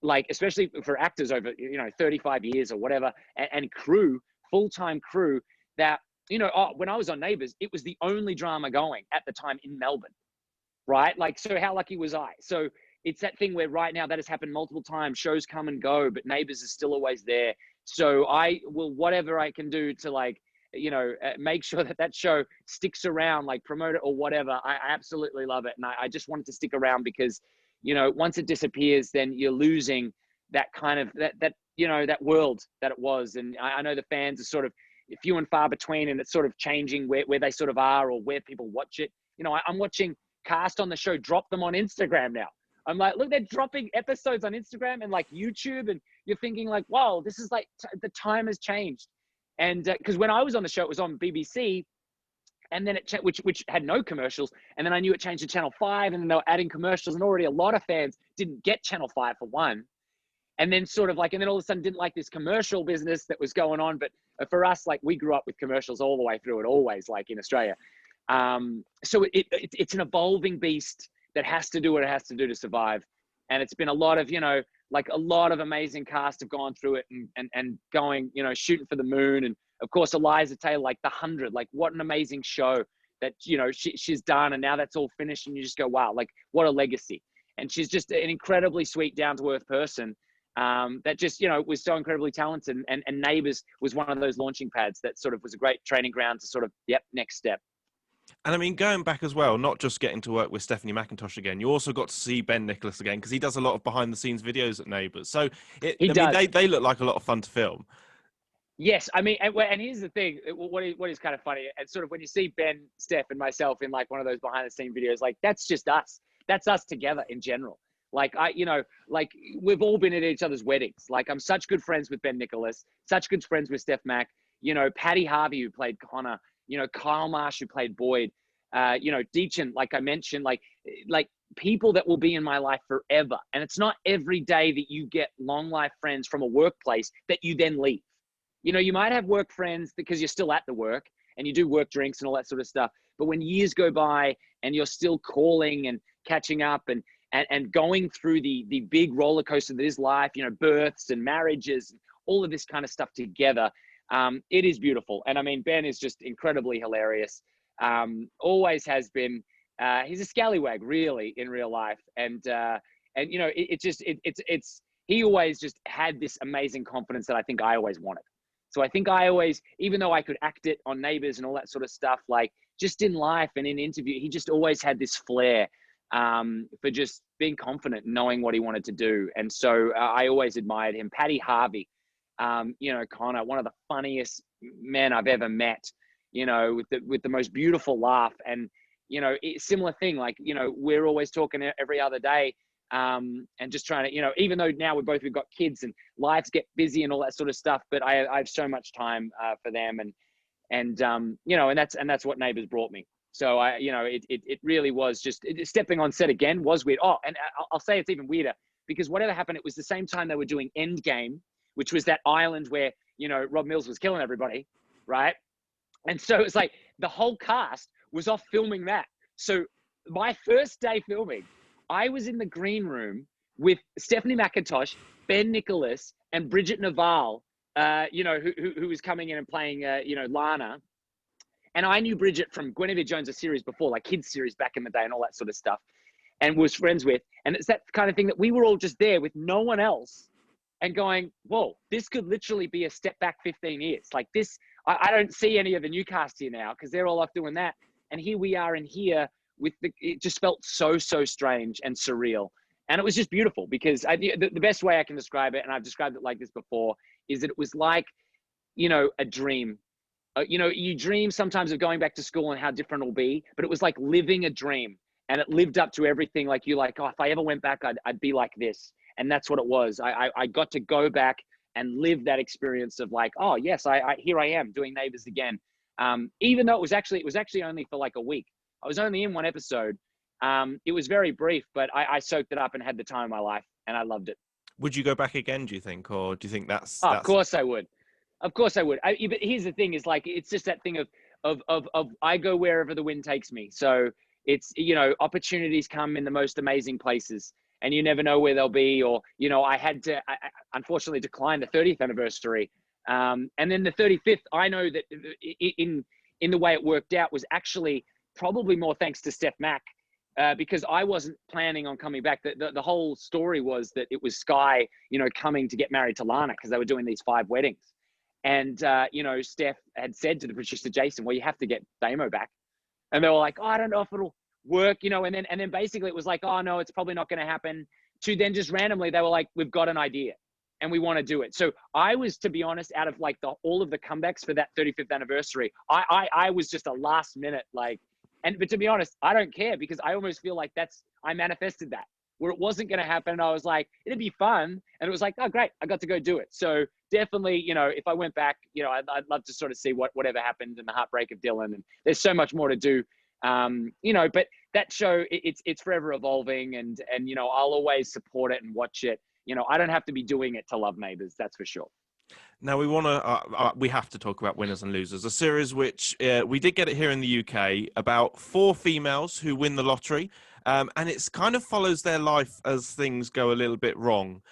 Speaker 2: like especially for actors over, you know, 35 years or whatever, and crew, full-time crew, that, you know, when I was on Neighbours, it was the only drama going at the time in Melbourne, right? Like, so how lucky was I? So it's that thing where right now that has happened multiple times. Shows come and go, but Neighbours is still always there. So I will, whatever I can do to, like, you know, make sure that show sticks around, like promote it or whatever. I absolutely love it. And I just want it to stick around, because, you know, once it disappears, then you're losing that kind of, that you know, that world that it was. And I know the fans are sort of few and far between, and it's sort of changing where they sort of are, or where people watch it. You know, I'm watching cast on the show drop them on Instagram now. I'm like, look, they're dropping episodes on Instagram and like YouTube, and you're thinking like, wow, this is like, the time has changed. And because when I was on the show, it was on BBC, and then which had no commercials, and then I knew it changed to Channel 5, and then they were adding commercials, and already a lot of fans didn't get Channel 5 for one. And then sort of like, and then all of a sudden didn't like this commercial business that was going on. But for us, like, we grew up with commercials all the way through it, always, like in Australia. So it's an evolving beast that has to do what it has to do to survive. And it's been a lot of, you know, like a lot of amazing cast have gone through it, and going, you know, shooting for the moon. And of course, Eliza Taylor, like The 100, like what an amazing show that, you know, she's done. And now that's all finished, and you just go, wow, like what a legacy. And she's just an incredibly sweet, down to earth person. That just, you know, was so incredibly talented, and Neighbours was one of those launching pads that sort of was a great training ground to sort of, yep, next step.
Speaker 1: And I mean, going back as well, not just getting to work with Stephanie McIntosh again, you also got to see Ben Nicholas again, because he does a lot of behind the scenes videos at Neighbours. So
Speaker 2: He does.
Speaker 1: they look like a lot of fun to film.
Speaker 2: Yes, I mean, and here's the thing, what is kind of funny, and sort of when you see Ben, Steph, and myself in like one of those behind the scene videos, like that's just us. That's us together in general. Like you know, like we've all been at each other's weddings. Like I'm such good friends with Ben Nicholas, such good friends with Steph Mack. You know, Paddy Harvey, who played Connor. You know, Kyle Marsh, who played Boyd. You know, Deachin, like I mentioned, like people that will be in my life forever. And it's not every day that you get long life friends from a workplace that you then leave. You know, you might have work friends because you're still at the work, and you do work drinks and all that sort of stuff. But when years go by and you're still calling and catching up, and going through the big roller coaster that is life, you know, births and marriages, all of this kind of stuff together, it is beautiful. And I mean, Ben is just incredibly hilarious. Always has been. He's a scallywag, really, in real life. And you know, it's he always just had this amazing confidence that I think I always wanted. So I think I always, even though I could act it on Neighbours and all that sort of stuff, like just in life and in interview, he just always had this flair for just being confident and knowing what he wanted to do. And so I always admired him. Paddy Harvey, you know, Connor, one of the funniest men I've ever met, you know, with the most beautiful laugh. And, you know, similar thing, like, you know, we're always talking every other day, and just trying to, you know, even though now we've got kids and lives get busy and all that sort of stuff, but I have so much time for them. And you know, and that's what Neighbours brought me. So you know, it really was just stepping on set again was weird. Oh, and I'll say it's even weirder, because whatever happened, it was the same time they were doing Endgame, which was that island where, you know, Rob Mills was killing everybody, right? And so it's like the whole cast was off filming that. So my first day filming, I was in the green room with Stephanie McIntosh, Ben Nicholas, and Bridget Naval, you know, who was coming in and playing, you know, Lana. And I knew Bridget from Guinevere Jones, a series before, like kids series back in the day and all that sort of stuff, and was friends with. And it's that kind of thing that we were all just there with no one else and going, whoa, this could literally be a step back 15 years. Like this, I don't see any of the new cast here now because they're all off doing that. And here we are in here with it just felt so strange and surreal. And it was just beautiful because the best way I can describe it, and I've described it like this before, is that it was like, a dream. You dream sometimes of going back to school and how different it'll be, but it was like living a dream, and it lived up to everything. Like oh, if I ever went back, I'd be like this. And that's what it was. I got to go back and live that experience of like, oh yes, here I am doing Neighbours again. Even though it was actually only for like a week. I was only in one episode. It was very brief, but I soaked it up and had the time of my life, and I loved it.
Speaker 1: Would you go back again, do you think? Or do you think that's...
Speaker 2: Of course I would. Of course I would. But here's the thing, is like, it's just that thing of I go wherever the wind takes me. So it's, opportunities come in the most amazing places, and you never know where they'll be. Or, I had to, unfortunately, decline the 30th anniversary. And then the 35th, I know that in the way it worked out was actually probably more thanks to Steph Mack, because I wasn't planning on coming back. The whole story was that it was Sky, coming to get married to Lana because they were doing these 5 weddings. And, Steph had said to the producer, Jason, well, you have to get Damo back. And they were like, oh, I don't know if it'll work, and then basically it was like, oh no, it's probably not going to happen. To then just randomly, they were like, we've got an idea and we want to do it. So I was, to be honest, out of like all of the comebacks for that 35th anniversary, I was just a last minute, like, but to be honest, I don't care, because I almost feel like I manifested that, where it wasn't going to happen. And I was like, it'd be fun. And it was like, oh, great, I got to go do it. So definitely, if I went back, I'd love to sort of see whatever happened in the heartbreak of Dylan. And there's so much more to do, but that show, it's forever evolving, and I'll always support it and watch it. I don't have to be doing it to love Neighbours, that's for sure.
Speaker 1: Now we have to talk about Winners and Losers, a series which we did get it here in the UK about 4 females who win the lottery, and it's kind of follows their life as things go a little bit wrong.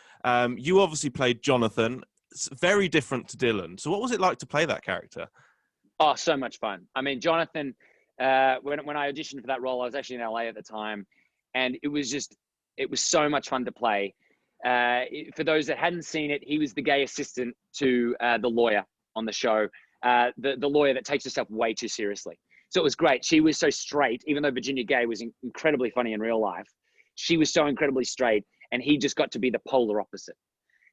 Speaker 1: You obviously played Jonathan. It's very different to Dylan. So what was it like to play that character?
Speaker 2: Oh, so much fun. I mean, Jonathan, when I auditioned for that role, I was actually in LA at the time, and it was so much fun to play. For those that hadn't seen it, he was the gay assistant to the lawyer on the show, the lawyer that takes herself way too seriously. So it was great. She was so straight, even though Virginia Gay was incredibly funny in real life. She was so incredibly straight, and he just got to be the polar opposite.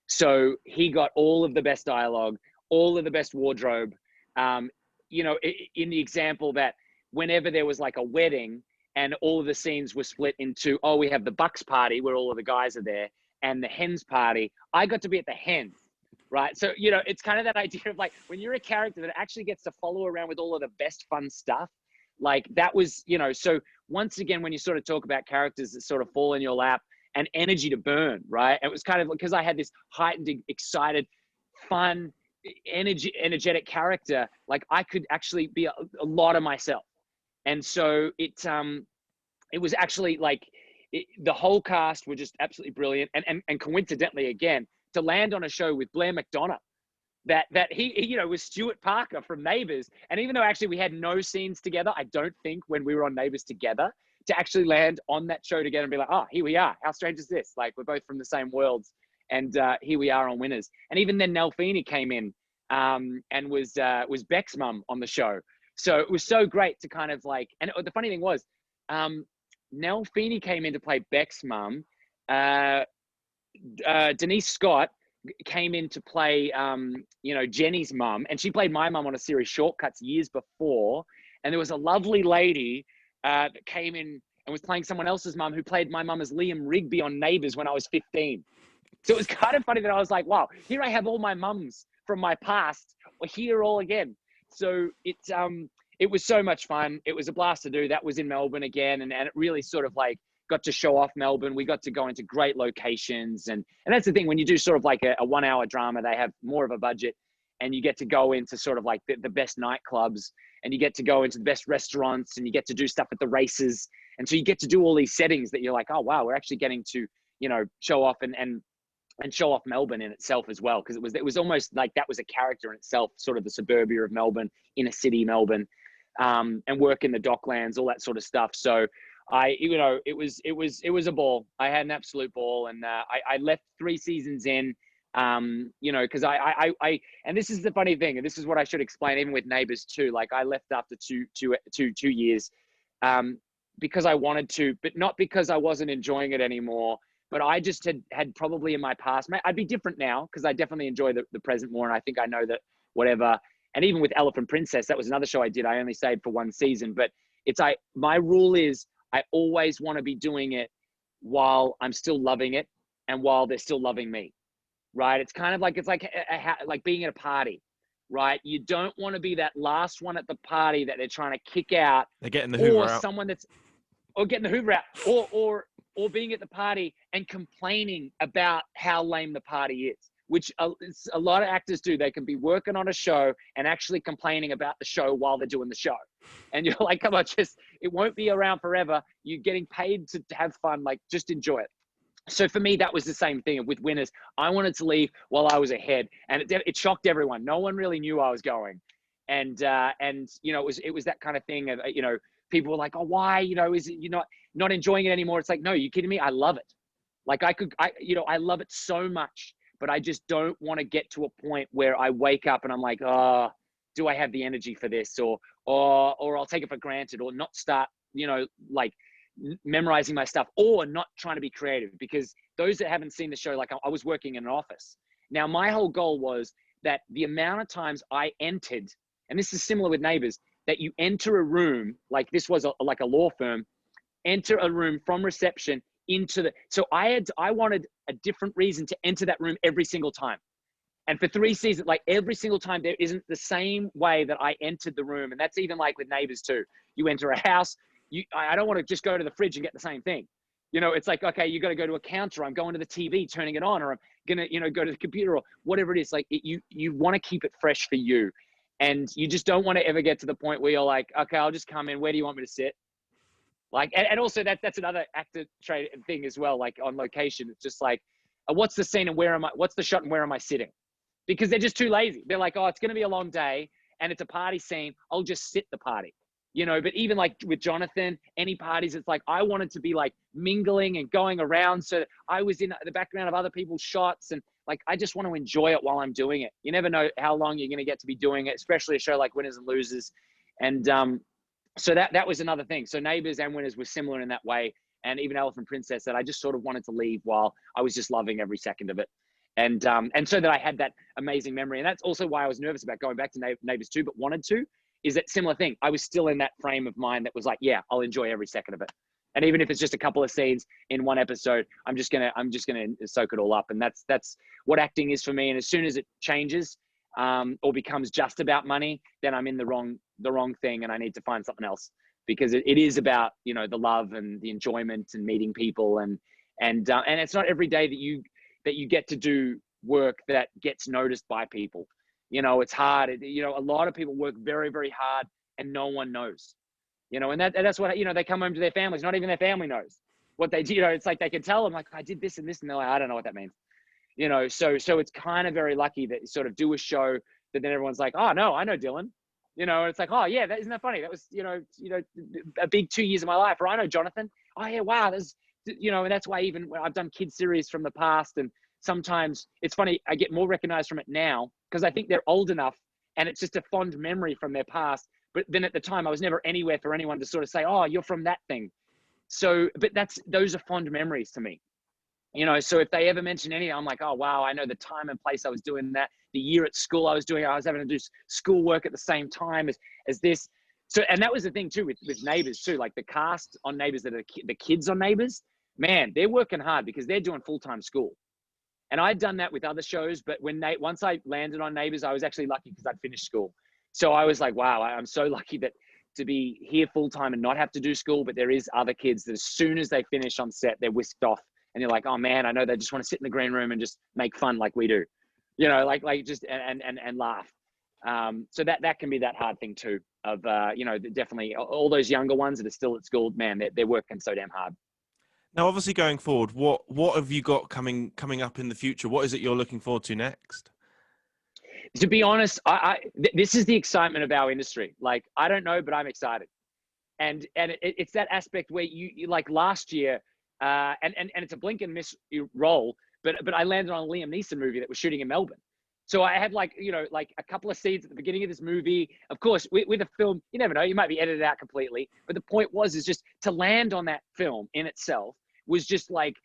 Speaker 2: So he got all of the best dialogue, all of the best wardrobe. In the example that whenever there was like a wedding and all of the scenes were split into, oh, we have the Bucks party where all of the guys are there, and the hens party, I got to be at the hens, right? So, it's kind of that idea of like, when you're a character that actually gets to follow around with all of the best fun stuff, like that was, so once again, when you sort of talk about characters that sort of fall in your lap and energy to burn, right? It was kind of because I had this heightened, excited, fun, energetic character, like I could actually be a lot of myself. And so it was actually like, the whole cast were just absolutely brilliant. And coincidentally, again, to land on a show with Blair McDonough, that he was Stuart Parker from Neighbours. And even though actually we had no scenes together, I don't think, when we were on Neighbours together, to actually land on that show together and be like, oh, here we are. How strange is this? Like, we're both from the same worlds. And here we are on Winners. And even then Nell Feeney came in and was Beck's mum on the show. So it was so great to kind of like, and the funny thing was, Nell Feeney came in to play Beck's mum. Denise Scott came in to play, Jenny's mum, and she played my mum on a series Shortcuts years before. And there was a lovely lady that came in and was playing someone else's mum who played my mum as Liam Rigby on Neighbours when I was 15. So it was kind of funny that I was like, wow, here I have all my mums from my past here all again. So it was so much fun. It was a blast to do. That was in Melbourne again. And it really sort of like got to show off Melbourne. We got to go into great locations. And that's the thing, when you do sort of like a 1 hour drama, they have more of a budget, and you get to go into sort of like the best nightclubs, and you get to go into the best restaurants, and you get to do stuff at the races. And so you get to do all these settings that you're like, oh, wow, we're actually getting to, show off and show off Melbourne in itself as well. Cause it was almost like that was a character in itself, sort of the suburbia of Melbourne, inner city Melbourne. And work in the Docklands, all that sort of stuff. So it was a ball. I had an absolute ball, and I left 3 seasons in, Because and this is the funny thing, and this is what I should explain, even with Neighbours too. Like I left after two years, because I wanted to, but not because I wasn't enjoying it anymore. But I just had probably in my past, I'd be different now because I definitely enjoy the present more. And I think I know that whatever, and even with Elephant Princess, that was another show I did. I only stayed for one season, but my rule is I always want to be doing it while I'm still loving it and while they're still loving me, right? It's kind of like, it's like being at a party, right? You don't want to be that last one at the party that they're trying to kick out.
Speaker 1: They're getting the Hoover out.
Speaker 2: Or getting the Hoover out, or being at the party and complaining about how lame the party is, which a lot of actors do. They can be working on a show and actually complaining about the show while they're doing the show. And you're like, come on, it won't be around forever. You're getting paid to have fun, like just enjoy it. So for me, that was the same thing with Winners. I wanted to leave while I was ahead, and it shocked everyone. No one really knew I was going. And it was that kind of thing of, people were like, oh, why, is it, you're not enjoying it anymore? It's like, no, you kidding me? I love it. Like I love it so much, but I just don't want to get to a point where I wake up and I'm like, oh, do I have the energy for this? Or I'll take it for granted, or not start, memorizing my stuff, or not trying to be creative. Because those that haven't seen the show, like I was working in an office. Now, my whole goal was that the amount of times I entered, and this is similar with Neighbours, that you enter a room, like this was like a law firm, enter a room from reception so I wanted a different reason to enter that room every single time. And for 3 seasons, like every single time, there isn't the same way that I entered the room. And that's even like with Neighbours too. You enter a house, I don't want to just go to the fridge and get the same thing. It's like, okay, you got to go to a counter. I'm going to the TV, turning it on, or I'm going to, go to the computer, or whatever it is. Like you want to keep it fresh for you. And you just don't want to ever get to the point where you're like, okay, I'll just come in. Where do you want me to sit? Like, and also that's another actor trade thing as well. Like on location, it's just like, what's the scene and what's the shot and where am I sitting? Because they're just too lazy. They're like, oh, it's going to be a long day and it's a party scene. I'll just sit the party, but even like with Jonathan, any parties, it's like, I wanted to be like mingling and going around. So I was in the background of other people's shots, and like, I just want to enjoy it while I'm doing it. You never know how long you're going to get to be doing it, especially a show like Winners and Losers. And so that was another thing. So Neighbours and Winners were similar in that way. And even Elephant Princess, that I just sort of wanted to leave while I was just loving every second of it. And so that I had that amazing memory. And that's also why I was nervous about going back to Neighbours 2, but wanted to, is that similar thing. I was still in that frame of mind that was like, yeah, I'll enjoy every second of it. And even if it's just a couple of scenes in one episode, I'm just gonna soak it all up. And that's what acting is for me. And as soon as it changes or becomes just about money, then I'm in the wrong thing, and I need to find something else, because it is about, the love and the enjoyment and meeting people, and it's not every day that you get to do work that gets noticed by people. It's hard. A lot of people work very, very hard and no one knows. And that's what, they come home to their families. Not even their family knows what they do. It's like they can tell them, like, I did this and this, and they're like, I don't know what that means. So it's kind of very lucky that you sort of do a show that then everyone's like, oh no, I know Dylan. It's like, oh yeah, isn't that funny? That was, a big 2 years of my life. Or I know Jonathan. Oh yeah, wow. There's, and that's why even when I've done kids series from the past, and sometimes it's funny, I get more recognized from it now because I think they're old enough and it's just a fond memory from their past. But then at the time, I was never anywhere for anyone to sort of say, oh, you're from that thing. So, but those are fond memories to me. So if they ever mention anything, I'm like, oh, wow, I know the time and place I was doing that. The year at school I was having to do schoolwork at the same time as this. So, and that was the thing too with Neighbours too, like the cast on Neighbours that are the kids on Neighbours, man, they're working hard because they're doing full-time school. And I'd done that with other shows, but once I landed on Neighbours, I was actually lucky because I'd finished school. So I was like, wow, I'm so lucky to be here full-time and not have to do school. But there is other kids that as soon as they finish on set, they're whisked off. And you're like, oh man, I know they just want to sit in the green room and just make fun like we do, like just and laugh. So that can be that hard thing too of, definitely all those younger ones that are still at school, man, they're working so damn hard.
Speaker 1: Now, obviously going forward, what have you got coming up in the future? What is it you're looking forward to next?
Speaker 2: To be honest, this is the excitement of our industry. Like, I don't know, but I'm excited. And it's that aspect where you like last year, and it's a blink and miss role, but I landed on a Liam Neeson movie that was shooting in Melbourne. So I had like, you know, like a couple of scenes at the beginning of this movie. Of course, with a film, you never know, you might be edited out completely. But the point is just to land on that film in itself was just like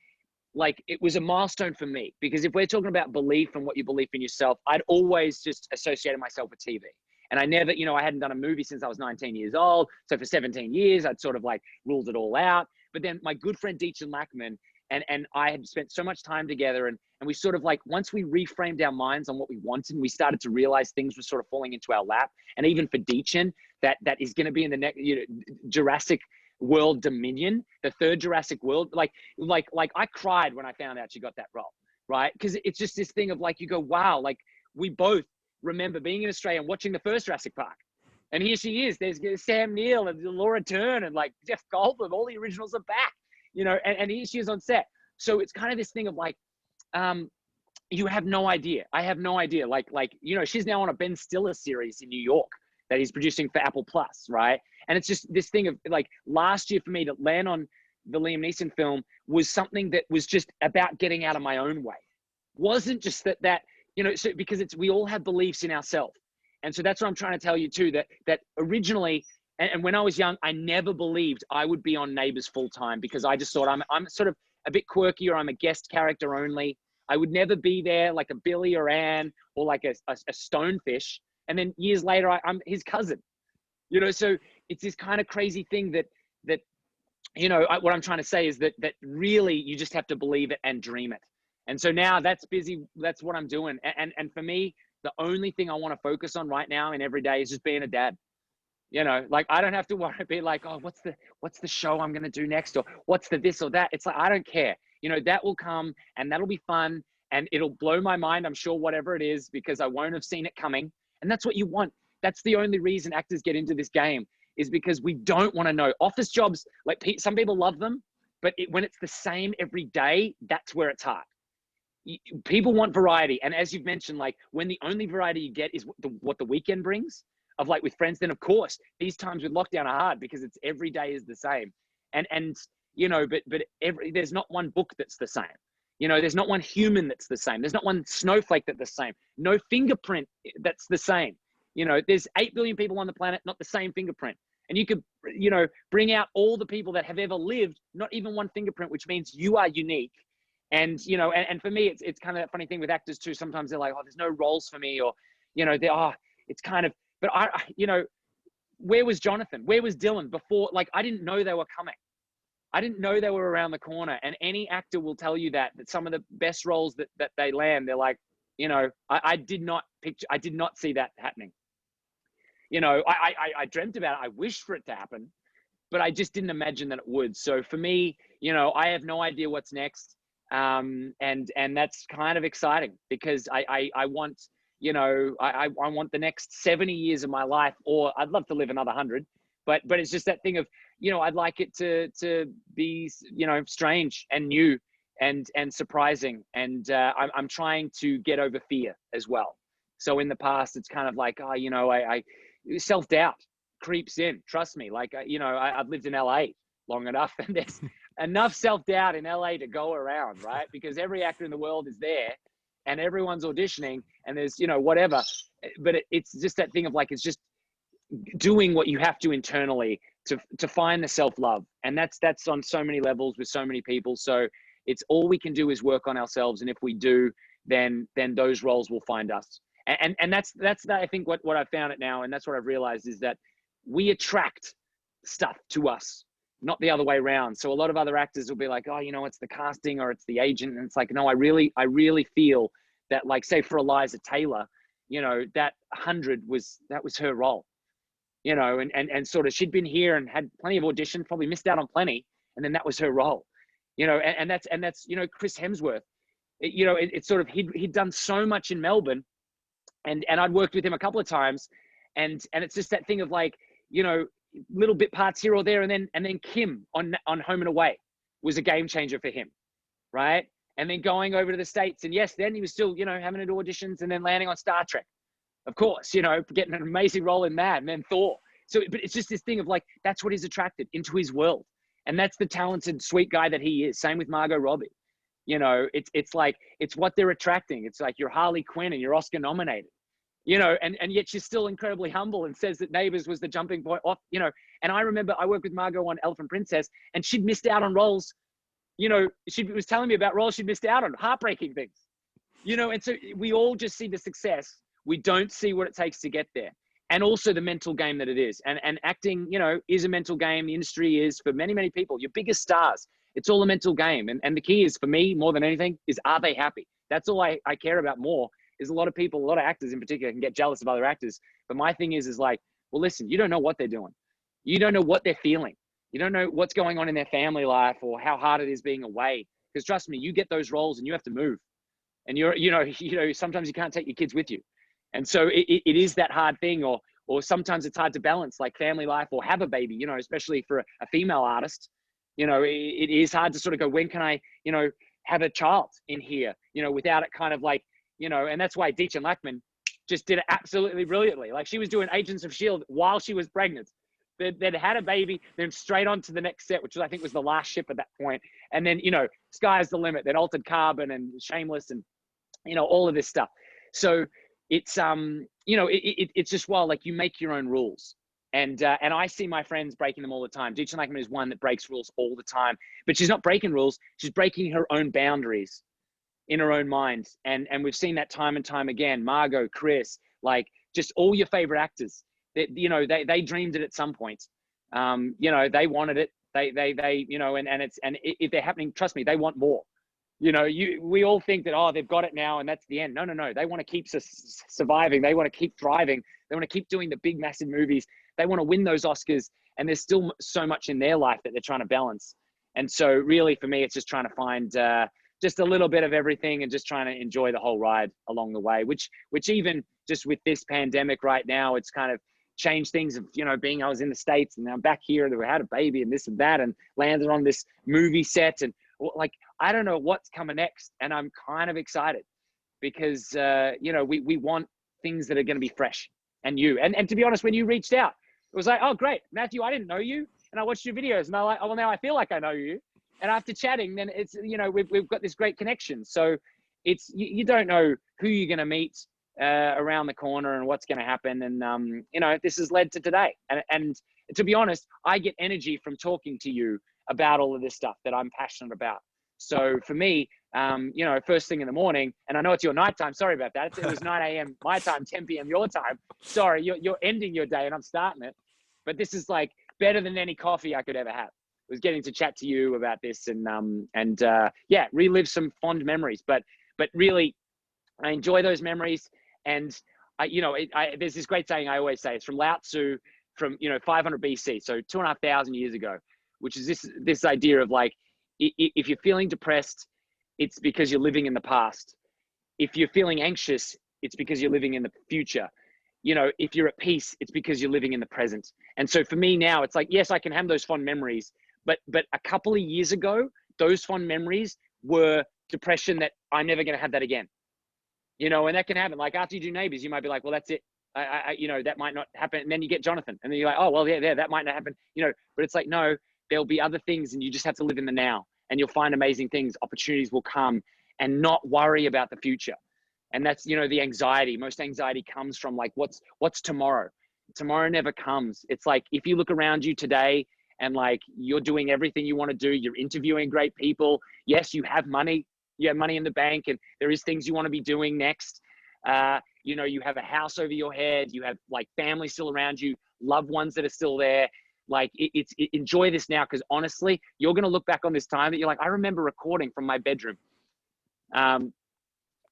Speaker 2: it was a milestone for me. Because if we're talking about belief and what you believe in yourself, I'd always just associated myself with TV. And I never, you know, I hadn't done a movie since I was 19 years old. So for 17 years, I'd sort of like ruled it all out. But then my good friend Deachin Lackman and I had spent so much time together, and we sort of like, once we reframed our minds on what we wanted, and we started to realize things were sort of falling into our lap. And even for Deachin, that is going to be in the next, you know, Jurassic World Dominion, the third Jurassic World. Like I cried when I found out she got that role, right? Because it's just this thing of like, you go, wow, like we both remember being in Australia and watching the first Jurassic Park. And here she is. There's Sam Neill and Laura Dern and like Jeff Goldblum. All the originals are back, you know, and here she is on set. So it's kind of this thing of like, you have no idea. I have no idea. Like, you know, she's now on a Ben Stiller series in New York that he's producing for Apple Plus, right? And it's just this thing of like, last year for me to land on the Liam Neeson film was something that was just about getting out of my own way. Wasn't just that, you know, so because we all have beliefs in ourselves. And so that's what I'm trying to tell you too, that originally, and when I was young, I never believed I would be on Neighbours full time, because I just thought I'm sort of a bit quirky, or I'm a guest character only. I would never be there like a Billy or Ann or like a Stonefish. And then years later, I'm his cousin, you know? So it's this kind of crazy thing that, you know, what I'm trying to say is that really you just have to believe it and dream it. And so now that's what I'm doing. And for me, the only thing I want to focus on right now and every day is just being a dad. You know, like I don't have to worry, be like, oh, what's the show I'm going to do next? Or what's the this or that? It's like, I don't care. You know, that will come and that'll be fun and it'll blow my mind. I'm sure whatever it is, because I won't have seen it coming. And that's what you want. That's the only reason actors get into this game, is because we don't want to know. Office jobs, like some people love them, but when it's the same every day, that's where it's hard. People want variety. And as you've mentioned, like when the only variety you get is what the weekend brings, of like with friends, then of course these times with lockdown are hard because it's every day is the same. And you know, but there's not one book that's the same. You know, there's not one human that's the same. There's not one snowflake that's the same. No fingerprint that's the same. You know, there's 8 billion people on the planet, not the same fingerprint. And you could, you know, bring out all the people that have ever lived, not even one fingerprint, which means you are unique. And, you know, and for me, it's kind of that funny thing with actors too. Sometimes they're like, oh, there's no roles for me, or, you know, it's kind of, but I, you know, where was Jonathan? Where was Dylan before? Like, I didn't know they were coming. I didn't know they were around the corner. And any actor will tell you that some of the best roles that they land, they're like, you know, I did not see that happening. You know, I dreamt about it. I wished for it to happen, but I just didn't imagine that it would. So for me, you know, I have no idea what's next. And that's kind of exciting, because I want, you know, I want the next 70 years of my life, or I'd love to live another 100, but it's just that thing of, you know, I'd like it to be, you know, strange and new and surprising. And I'm trying to get over fear as well. So in the past, it's kind of like, oh, you know, I self-doubt creeps in. Trust me. Like, you know, I've lived in LA long enough, and there's enough self-doubt in LA to go around, right? Because every actor in the world is there and everyone's auditioning, and there's, you know, whatever. But it's just that thing of like, it's just doing what you have to internally to find the self-love. And that's on so many levels with so many people. So it's all we can do is work on ourselves. And if we do, then those roles will find us. And that's I think what I've found it now. And that's what I've realized, is that we attract stuff to us, not the other way around. So a lot of other actors will be like, oh, you know, it's the casting or it's the agent. And it's like, no, I really feel that, like, say for Eliza Taylor, you know, that 100 was her role, you know, and sort of, she'd been here and had plenty of auditions, probably missed out on plenty. And then that was her role, you know, and that's, you know, Chris Hemsworth, you know, it's sort of, he'd done so much in Melbourne, and I'd worked with him a couple of times, and it's just that thing of like, you know, little bit parts here or there. And then Kim on Home and Away was a game changer for him. Right. And then going over to the States, and yes, then he was still, you know, having to do auditions, and then landing on Star Trek, of course, you know, getting an amazing role in that, and then Thor. So, but it's just this thing of like, that's what he's attracted into his world. And that's the talented, sweet guy that he is. Same with Margot Robbie. You know, it's like, it's what they're attracting. It's like you're Harley Quinn and you're Oscar nominated, you know, and yet she's still incredibly humble and says that Neighbours was the jumping point off, you know. And I remember I worked with Margot on Elephant Princess, and she'd missed out on roles, you know, she was telling me about roles she'd missed out on, heartbreaking things, you know. And so we all just see the success. We don't see what it takes to get there. And also the mental game that it is. And acting, you know, is a mental game. The industry is for many, many people. Your biggest stars, it's all a mental game. And the key is, for me, more than anything, is, are they happy? That's all I care about more. Is a lot of people, a lot of actors in particular, can get jealous of other actors. But my thing is like, well, listen, you don't know what they're doing. You don't know what they're feeling. You don't know what's going on in their family life or how hard it is being away. Because trust me, you get those roles and you have to move. And you know, sometimes you can't take your kids with you. And so it is that hard thing, or sometimes it's hard to balance, like family life or have a baby, you know, especially for a female artist. You know, it is hard to sort of go, when can I, you know, have a child in here, you know, without it kind of like, you know. And that's why Deitch Lackman just did it absolutely brilliantly. Like, she was doing Agents of S.H.I.E.L.D. while she was pregnant. They'd had a baby, then straight on to the next set, which I think was the last ship at that point. And then, you know, Sky's the Limit, then Altered Carbon and Shameless and, you know, all of this stuff. So it's, you know, it's just wild. Like, you make your own rules. And I see my friends breaking them all the time. Deitch Lackman is one that breaks rules all the time, but she's not breaking rules. She's breaking her own boundaries in her own mind. And we've seen that time and time again. Margot, Chris, like, just all your favorite actors that, you know, they dreamed it at some point. You know, they wanted it. They, you know, and if they're happening, trust me, they want more. You know, we all think that, oh, they've got it now and that's the end. No. They want to keep surviving. They want to keep thriving. They want to keep doing the big, massive movies. They want to win those Oscars. And there's still so much in their life that they're trying to balance. And so really, for me, it's just trying to find just a little bit of everything and just trying to enjoy the whole ride along the way, which even just with this pandemic right now, it's kind of changed things of, you know, I was in the States and now I'm back here and we had a baby and this and that and landed on this movie set. And like, I don't know what's coming next. And I'm kind of excited because, you know, we want things that are going to be fresh and new. And to be honest, when you reached out, it was like, oh, great, Matthew, I didn't know you. And I watched your videos and I'm like, oh, well, now I feel like I know you. And after chatting, then it's, you know, we've got this great connection. So it's, you don't know who you're going to meet around the corner and what's going to happen. And, you know, this has led to today. And to be honest, I get energy from talking to you about all of this stuff that I'm passionate about. So for me, you know, first thing in the morning, and I know it's your nighttime. Sorry about that. It was 9 a.m. my time, 10 p.m. your time. Sorry, you're ending your day and I'm starting it. But this is like better than any coffee I could ever have. It was getting to chat to you about this and yeah, relive some fond memories. But really, I enjoy those memories. And you know, there's this great saying I always say. It's from Lao Tzu, from, you know, 500 BC, so 2,500 years ago, which is this idea of like, if you're feeling depressed, it's because you're living in the past. If you're feeling anxious, it's because you're living in the future. You know, if you're at peace, it's because you're living in the present. And so for me now, it's like, yes, I can have those fond memories, but a couple of years ago, those fond memories were depression that I'm never going to have that again. You know, and that can happen. Like after you do Neighbours, you might be like, well, that's it. You know, that might not happen. And then you get Jonathan and then you're like, oh, well, yeah, that might not happen. You know, but it's like, no, there'll be other things and you just have to live in the now and you'll find amazing things. Opportunities will come and not worry about the future. And that's, you know, the anxiety. Most anxiety comes from like, what's tomorrow? Tomorrow never comes. It's like, if you look around you today and like, you're doing everything you want to do, you're interviewing great people. Yes, you have money. You have money in the bank and there is things you want to be doing next. You know, you have a house over your head. You have like family still around you, loved ones that are still there. Like enjoy this now. Cause honestly, you're going to look back on this time that you're like, I remember recording from my bedroom.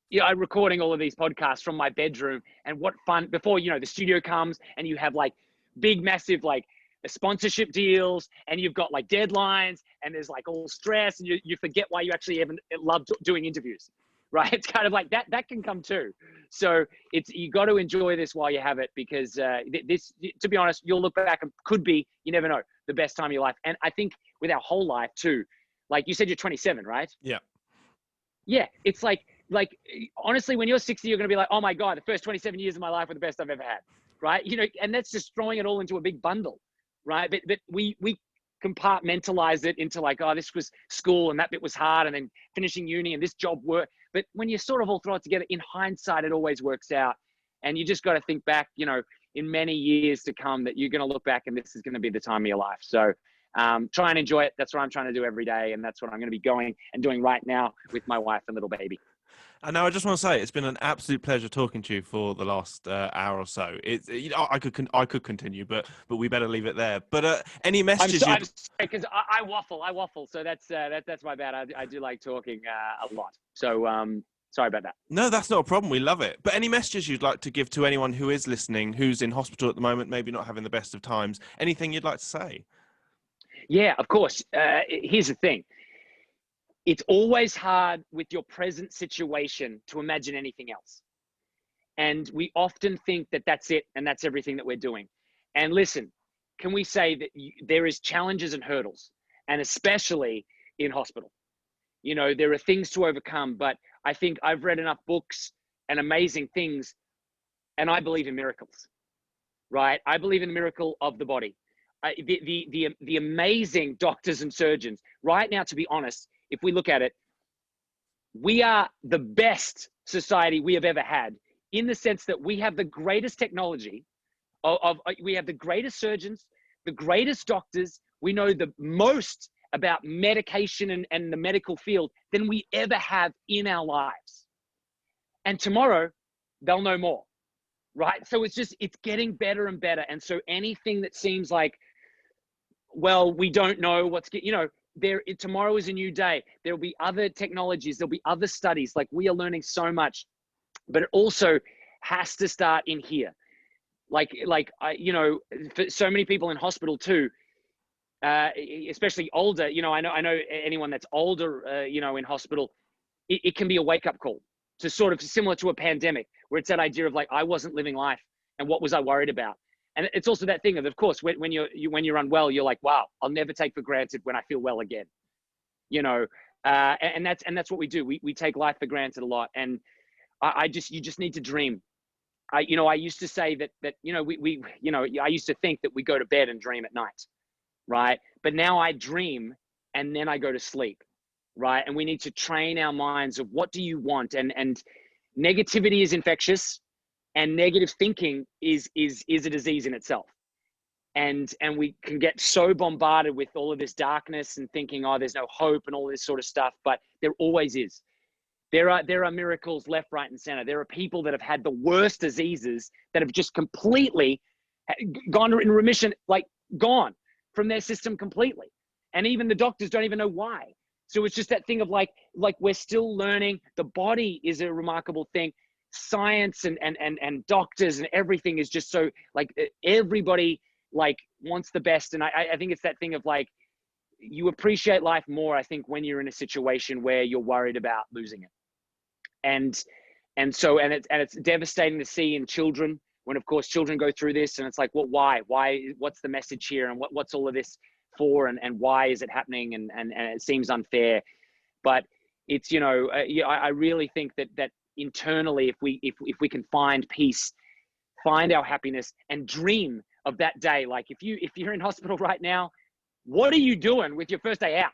Speaker 2: Yeah, I'm recording all of these podcasts from my bedroom and what fun before, you know, the studio comes and you have like big, massive, like sponsorship deals and you've got like deadlines and there's like all stress and you forget why you actually even love doing interviews, right? It's kind of like that can come too. So you got to enjoy this while you have it because this, to be honest, you'll look back and could be, you never know, the best time of your life. And I think with our whole life too, like you said, you're 27, right?
Speaker 1: Yeah.
Speaker 2: Yeah. It's like honestly, when you're 60, you're going to be like, oh my God, the first 27 years of my life were the best I've ever had. Right. You know, and that's just throwing it all into a big bundle. Right. But we compartmentalize it into like, oh, this was school and that bit was hard, and then finishing uni and this job work. But when you sort of all throw it together, in hindsight, it always works out. And you just got to think back, you know, in many years to come, that you're going to look back and this is going to be the time of your life. So try and enjoy it. That's what I'm trying to do every day. And that's what I'm going to be going and doing right now with my wife and little baby.
Speaker 1: And now I just want to say it's been an absolute pleasure talking to you for the last hour or so. It's, you know, I could continue, but we better leave it there. But any messages?
Speaker 2: I'm sorry, because I waffle. So that's my bad. I do like talking a lot. So sorry about that.
Speaker 1: No, that's not a problem. We love it. But any messages you'd like to give to anyone who is listening, who's in hospital at the moment, maybe not having the best of times? Anything you'd like to say?
Speaker 2: Yeah, of course. Here's the thing. It's always hard with your present situation to imagine anything else. And we often think that that's it and that's everything that we're doing. And listen, can we say that there is challenges and hurdles, and especially in hospital? You know, there are things to overcome, but I think I've read enough books and amazing things, and I believe in miracles, right? I believe in the miracle of the body. The amazing doctors and surgeons right now, to be honest, if we look at it, we are the best society we have ever had, in the sense that we have the greatest technology we have the greatest surgeons, the greatest doctors. We know the most about medication and the medical field than we ever have in our lives. And tomorrow they'll know more, right? So it's getting better and better. And so anything that seems like, well, we don't know tomorrow is a new day. There'll be other technologies. There'll be other studies. Like, we are learning so much, but it also has to start in here. For so many people in hospital too, especially older, I know anyone that's older, in hospital, it can be a wake-up call to sort of similar to a pandemic, where it's that idea of like, I wasn't living life, and what was I worried about? And it's also that thing of course, when you're unwell, you're like, wow, I'll never take for granted when I feel well again, and that's what we do. We take life for granted a lot. And you just need to dream. I used to say that I used to think that we go to bed and dream at night, right? But now I dream and then I go to sleep, right? And we need to train our minds of what do you want? And negativity is infectious, and negative thinking is a disease in itself. And we can get so bombarded with all of this darkness and thinking, oh, there's no hope and all this sort of stuff, but there always is. There are miracles left, right, and center. There are people that have had the worst diseases that have just completely gone in remission, like gone from their system completely. And even the doctors don't even know why. So it's just that thing of like we're still learning. The body is a remarkable thing. Science and doctors and everything is just so, like, everybody like wants the best. And I think it's that thing of like, you appreciate life more, I think, when you're in a situation where you're worried about losing it. And it's devastating to see in children, when of course children go through this, and it's like, well, why, what's the message here, and what's all of this for, and why is it happening? And it seems unfair. But it's, I really think that internally, if we can find peace, find our happiness, and dream of that day. Like, if you're in hospital right now, what are you doing with your first day out?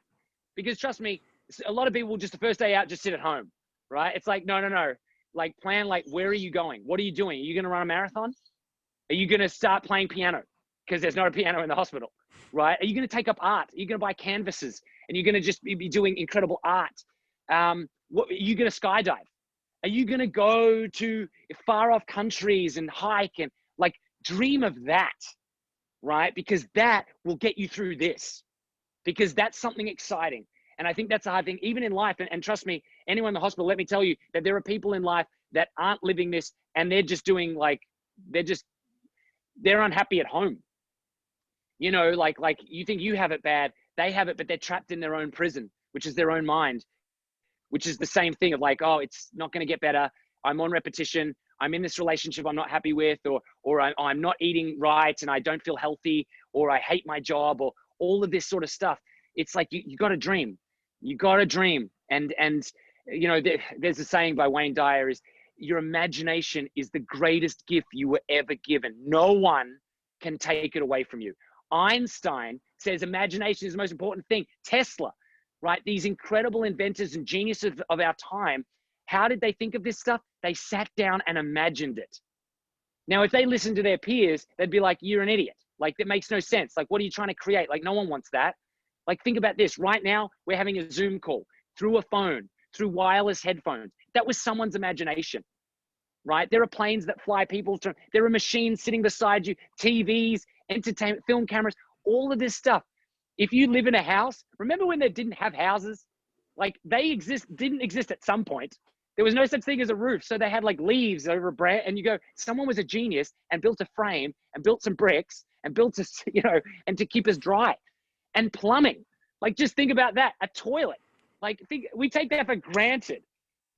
Speaker 2: Because trust me, a lot of people just the first day out just sit at home, right? It's like, no. Like, plan, like, where are you going? What are you doing? Are you going to run a marathon? Are you going to start playing piano? Because there's not a piano in the hospital, right? Are you going to take up art? Are you going to buy canvases? And you're going to just be doing incredible art? Are you going to skydive? Are you going to go to far off countries and hike and like dream of that, right? Because that will get you through this, because that's something exciting. And I think that's a hard thing, even in life. And trust me, anyone in the hospital, let me tell you that there are people in life that aren't living this, and they're just doing like, they're unhappy at home. Like you think you have it bad, they have it, but they're trapped in their own prison, which is their own mind, which is the same thing of like, oh, it's not going to get better. I'm on repetition. I'm in this relationship I'm not happy with, or I'm not eating right and I don't feel healthy, or I hate my job, or all of this sort of stuff. It's like, you got to dream. You got to dream. And there's a saying by Wayne Dyer is, your imagination is the greatest gift you were ever given. No one can take it away from you. Einstein says imagination is the most important thing. Tesla, right? These incredible inventors and geniuses of our time, how did they think of this stuff? They sat down and imagined it. Now, if they listened to their peers, they'd be like, you're an idiot. Like, that makes no sense. Like, what are you trying to create? Like, no one wants that. Like, think about this. Right now, we're having a Zoom call through a phone, through wireless headphones. That was someone's imagination, right? There are planes that fly people. There are machines sitting beside you, TVs, entertainment, film cameras, all of this stuff. If you live in a house, remember when they didn't have houses? Like, they didn't exist at some point. There was no such thing as a roof. So they had like leaves over a branch, and you go, someone was a genius and built a frame and built some bricks and built a, and to keep us dry. And plumbing, like, just think about that. A toilet, like, we take that for granted,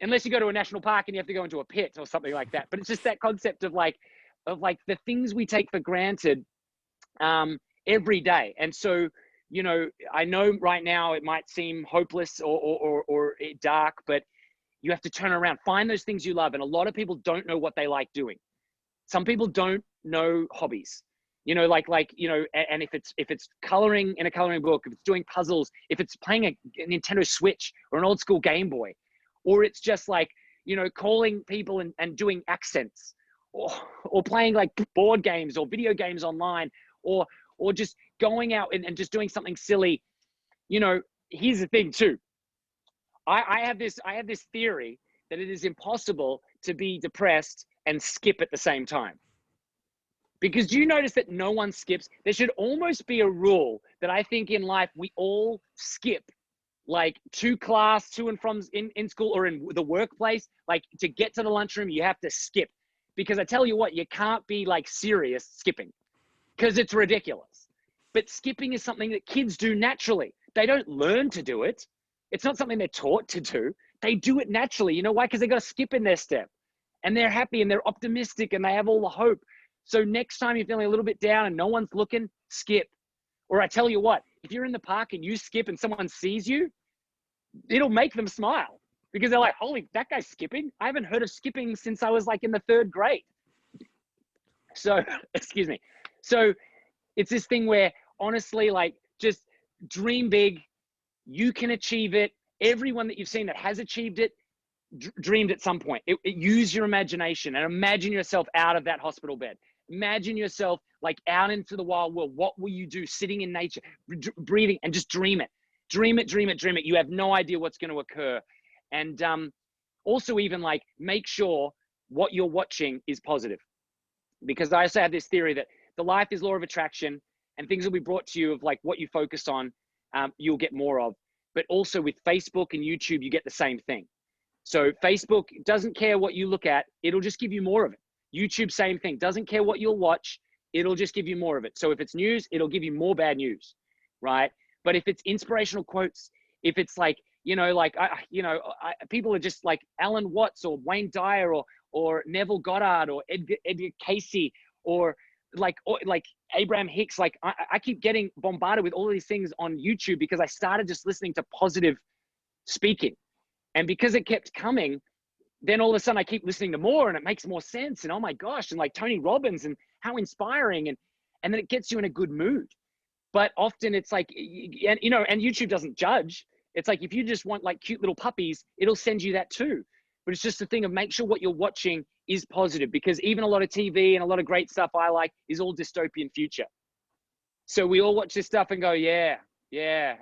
Speaker 2: unless you go to a national park and you have to go into a pit or something like that. But it's just that concept of like the things we take for granted every day. And so, I know right now it might seem hopeless or dark, but you have to turn around, find those things you love. And a lot of people don't know what they like doing. Some people don't know hobbies, and if it's coloring in a coloring book, if it's doing puzzles, if it's playing a Nintendo Switch or an old school Game Boy, or it's just like, calling people and doing accents, or playing like board games or video games online, or just going out and just doing something silly. Here's the thing too. I have this theory that it is impossible to be depressed and skip at the same time. Because do you notice that no one skips? There should almost be a rule that I think in life we all skip, like to class, to and from in school or in the workplace. Like, to get to the lunchroom, you have to skip. Because I tell you what, you can't be like serious skipping because it's ridiculous. But skipping is something that kids do naturally. They don't learn to do it. It's not something they're taught to do. They do it naturally. You know why? Because they got a skip in their step, and they're happy and they're optimistic and they have all the hope. So next time you're feeling a little bit down and no one's looking, skip. Or I tell you what, if you're in the park and you skip and someone sees you, it'll make them smile, because they're like, holy, that guy's skipping. I haven't heard of skipping since I was like in the 3rd grade. So, excuse me. So it's this thing where, honestly, like, just dream big. You can achieve it. Everyone that you've seen that has achieved it dreamed at some point. Use your imagination and imagine yourself out of that hospital bed. Imagine yourself like out into the wild world. What will you do sitting in nature, breathing, and just dream it. Dream it, dream it, dream it. You have no idea what's going to occur. And also, even like, make sure what you're watching is positive. Because I also have this theory that the life is law of attraction, and things will be brought to you of like what you focus on, you'll get more of. But also with Facebook and YouTube, you get the same thing. So Facebook doesn't care what you look at, it'll just give you more of it. YouTube, same thing, doesn't care what you'll watch, it'll just give you more of it. So if it's news, it'll give you more bad news, right? But if it's inspirational quotes, if it's like, people are just like Alan Watts or Wayne Dyer or Neville Goddard or Edgar Casey or like Abraham Hicks, like I keep getting bombarded with all of these things on YouTube because I started just listening to positive speaking. And because it kept coming, then all of a sudden I keep listening to more and it makes more sense. And oh my gosh, and like Tony Robbins and how inspiring. And then it gets you in a good mood. But often it's like, and YouTube doesn't judge. It's like, if you just want like cute little puppies, it'll send you that too. But it's just a thing of make sure what you're watching is positive, because even a lot of TV and a lot of great stuff I like is all dystopian future. So we all watch this stuff and go, yeah,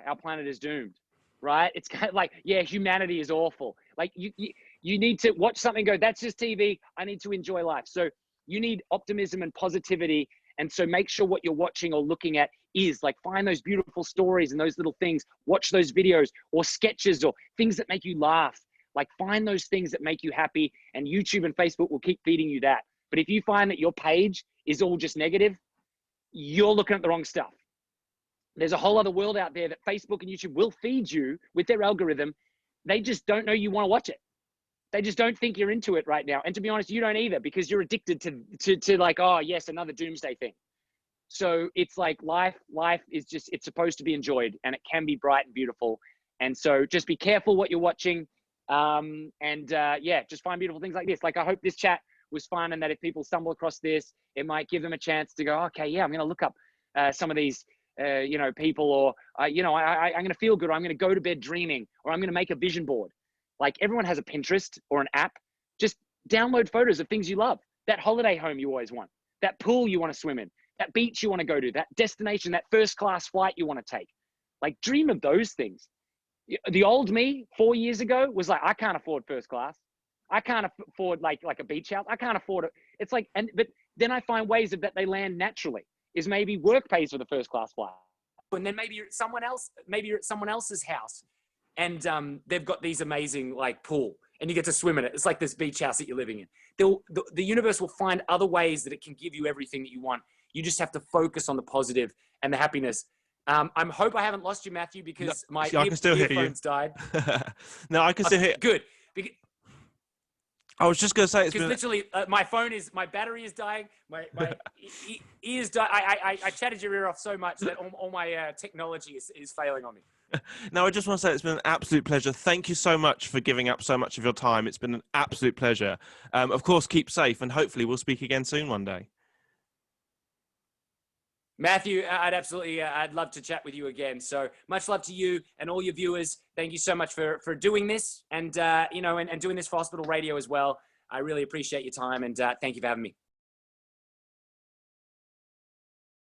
Speaker 2: our planet is doomed, right? It's kind of like, yeah, humanity is awful. Like you need to watch something and go, that's just TV. I need to enjoy life. So you need optimism and positivity. And so make sure what you're watching or looking at is like, find those beautiful stories and those little things, watch those videos or sketches or things that make you laugh. Like, find those things that make you happy, and YouTube and Facebook will keep feeding you that. But if you find that your page is all just negative, you're looking at the wrong stuff. There's a whole other world out there that Facebook and YouTube will feed you with their algorithm. They just don't know you want to watch it. They just don't think you're into it right now. And to be honest, you don't either, because you're addicted to like, oh yes, another doomsday thing. So it's like life is just, it's supposed to be enjoyed, and it can be bright and beautiful. And so just be careful what you're watching. Just find beautiful things like this. Like, I hope this chat was fun, and that if people stumble across this, it might give them a chance to go, okay, yeah, I'm going to look up some of these people, or I'm going to feel good, or I'm going to go to bed dreaming, or I'm going to make a vision board. Like, everyone has a Pinterest or an app. Just download photos of things you love. That holiday home you always want, that pool you want to swim in, that beach you want to go to, that destination, that first class flight you want to take. Like, dream of those things. The old me 4 years ago was like, I can't afford first class. I can't afford like a beach house. I can't afford it. It's like, but then I find ways that they land naturally. Is maybe work pays for the first class flight, and then maybe you're at someone else's house, and they've got these amazing like pool, and you get to swim in it. It's like this beach house that you're living in. The universe will find other ways that it can give you everything that you want. You just have to focus on the positive and the happiness. I hope I haven't lost you, Matthew, because my earphones died.
Speaker 1: No, I can still hear.
Speaker 2: Good.
Speaker 1: I was just going to say,
Speaker 2: because literally my battery is dying. My ears die. I chatted your ear off so much that all my technology is failing on me.
Speaker 1: No, I just want to say it's been an absolute pleasure. Thank you so much for giving up so much of your time. It's been an absolute pleasure. Of course, keep safe, and hopefully we'll speak again soon one day.
Speaker 2: Matthew, I'd love to chat with you again. So much love to you and all your viewers. Thank you so much for doing this, and and doing this for Hospital Radio as well. I really appreciate your time, and thank you for having me.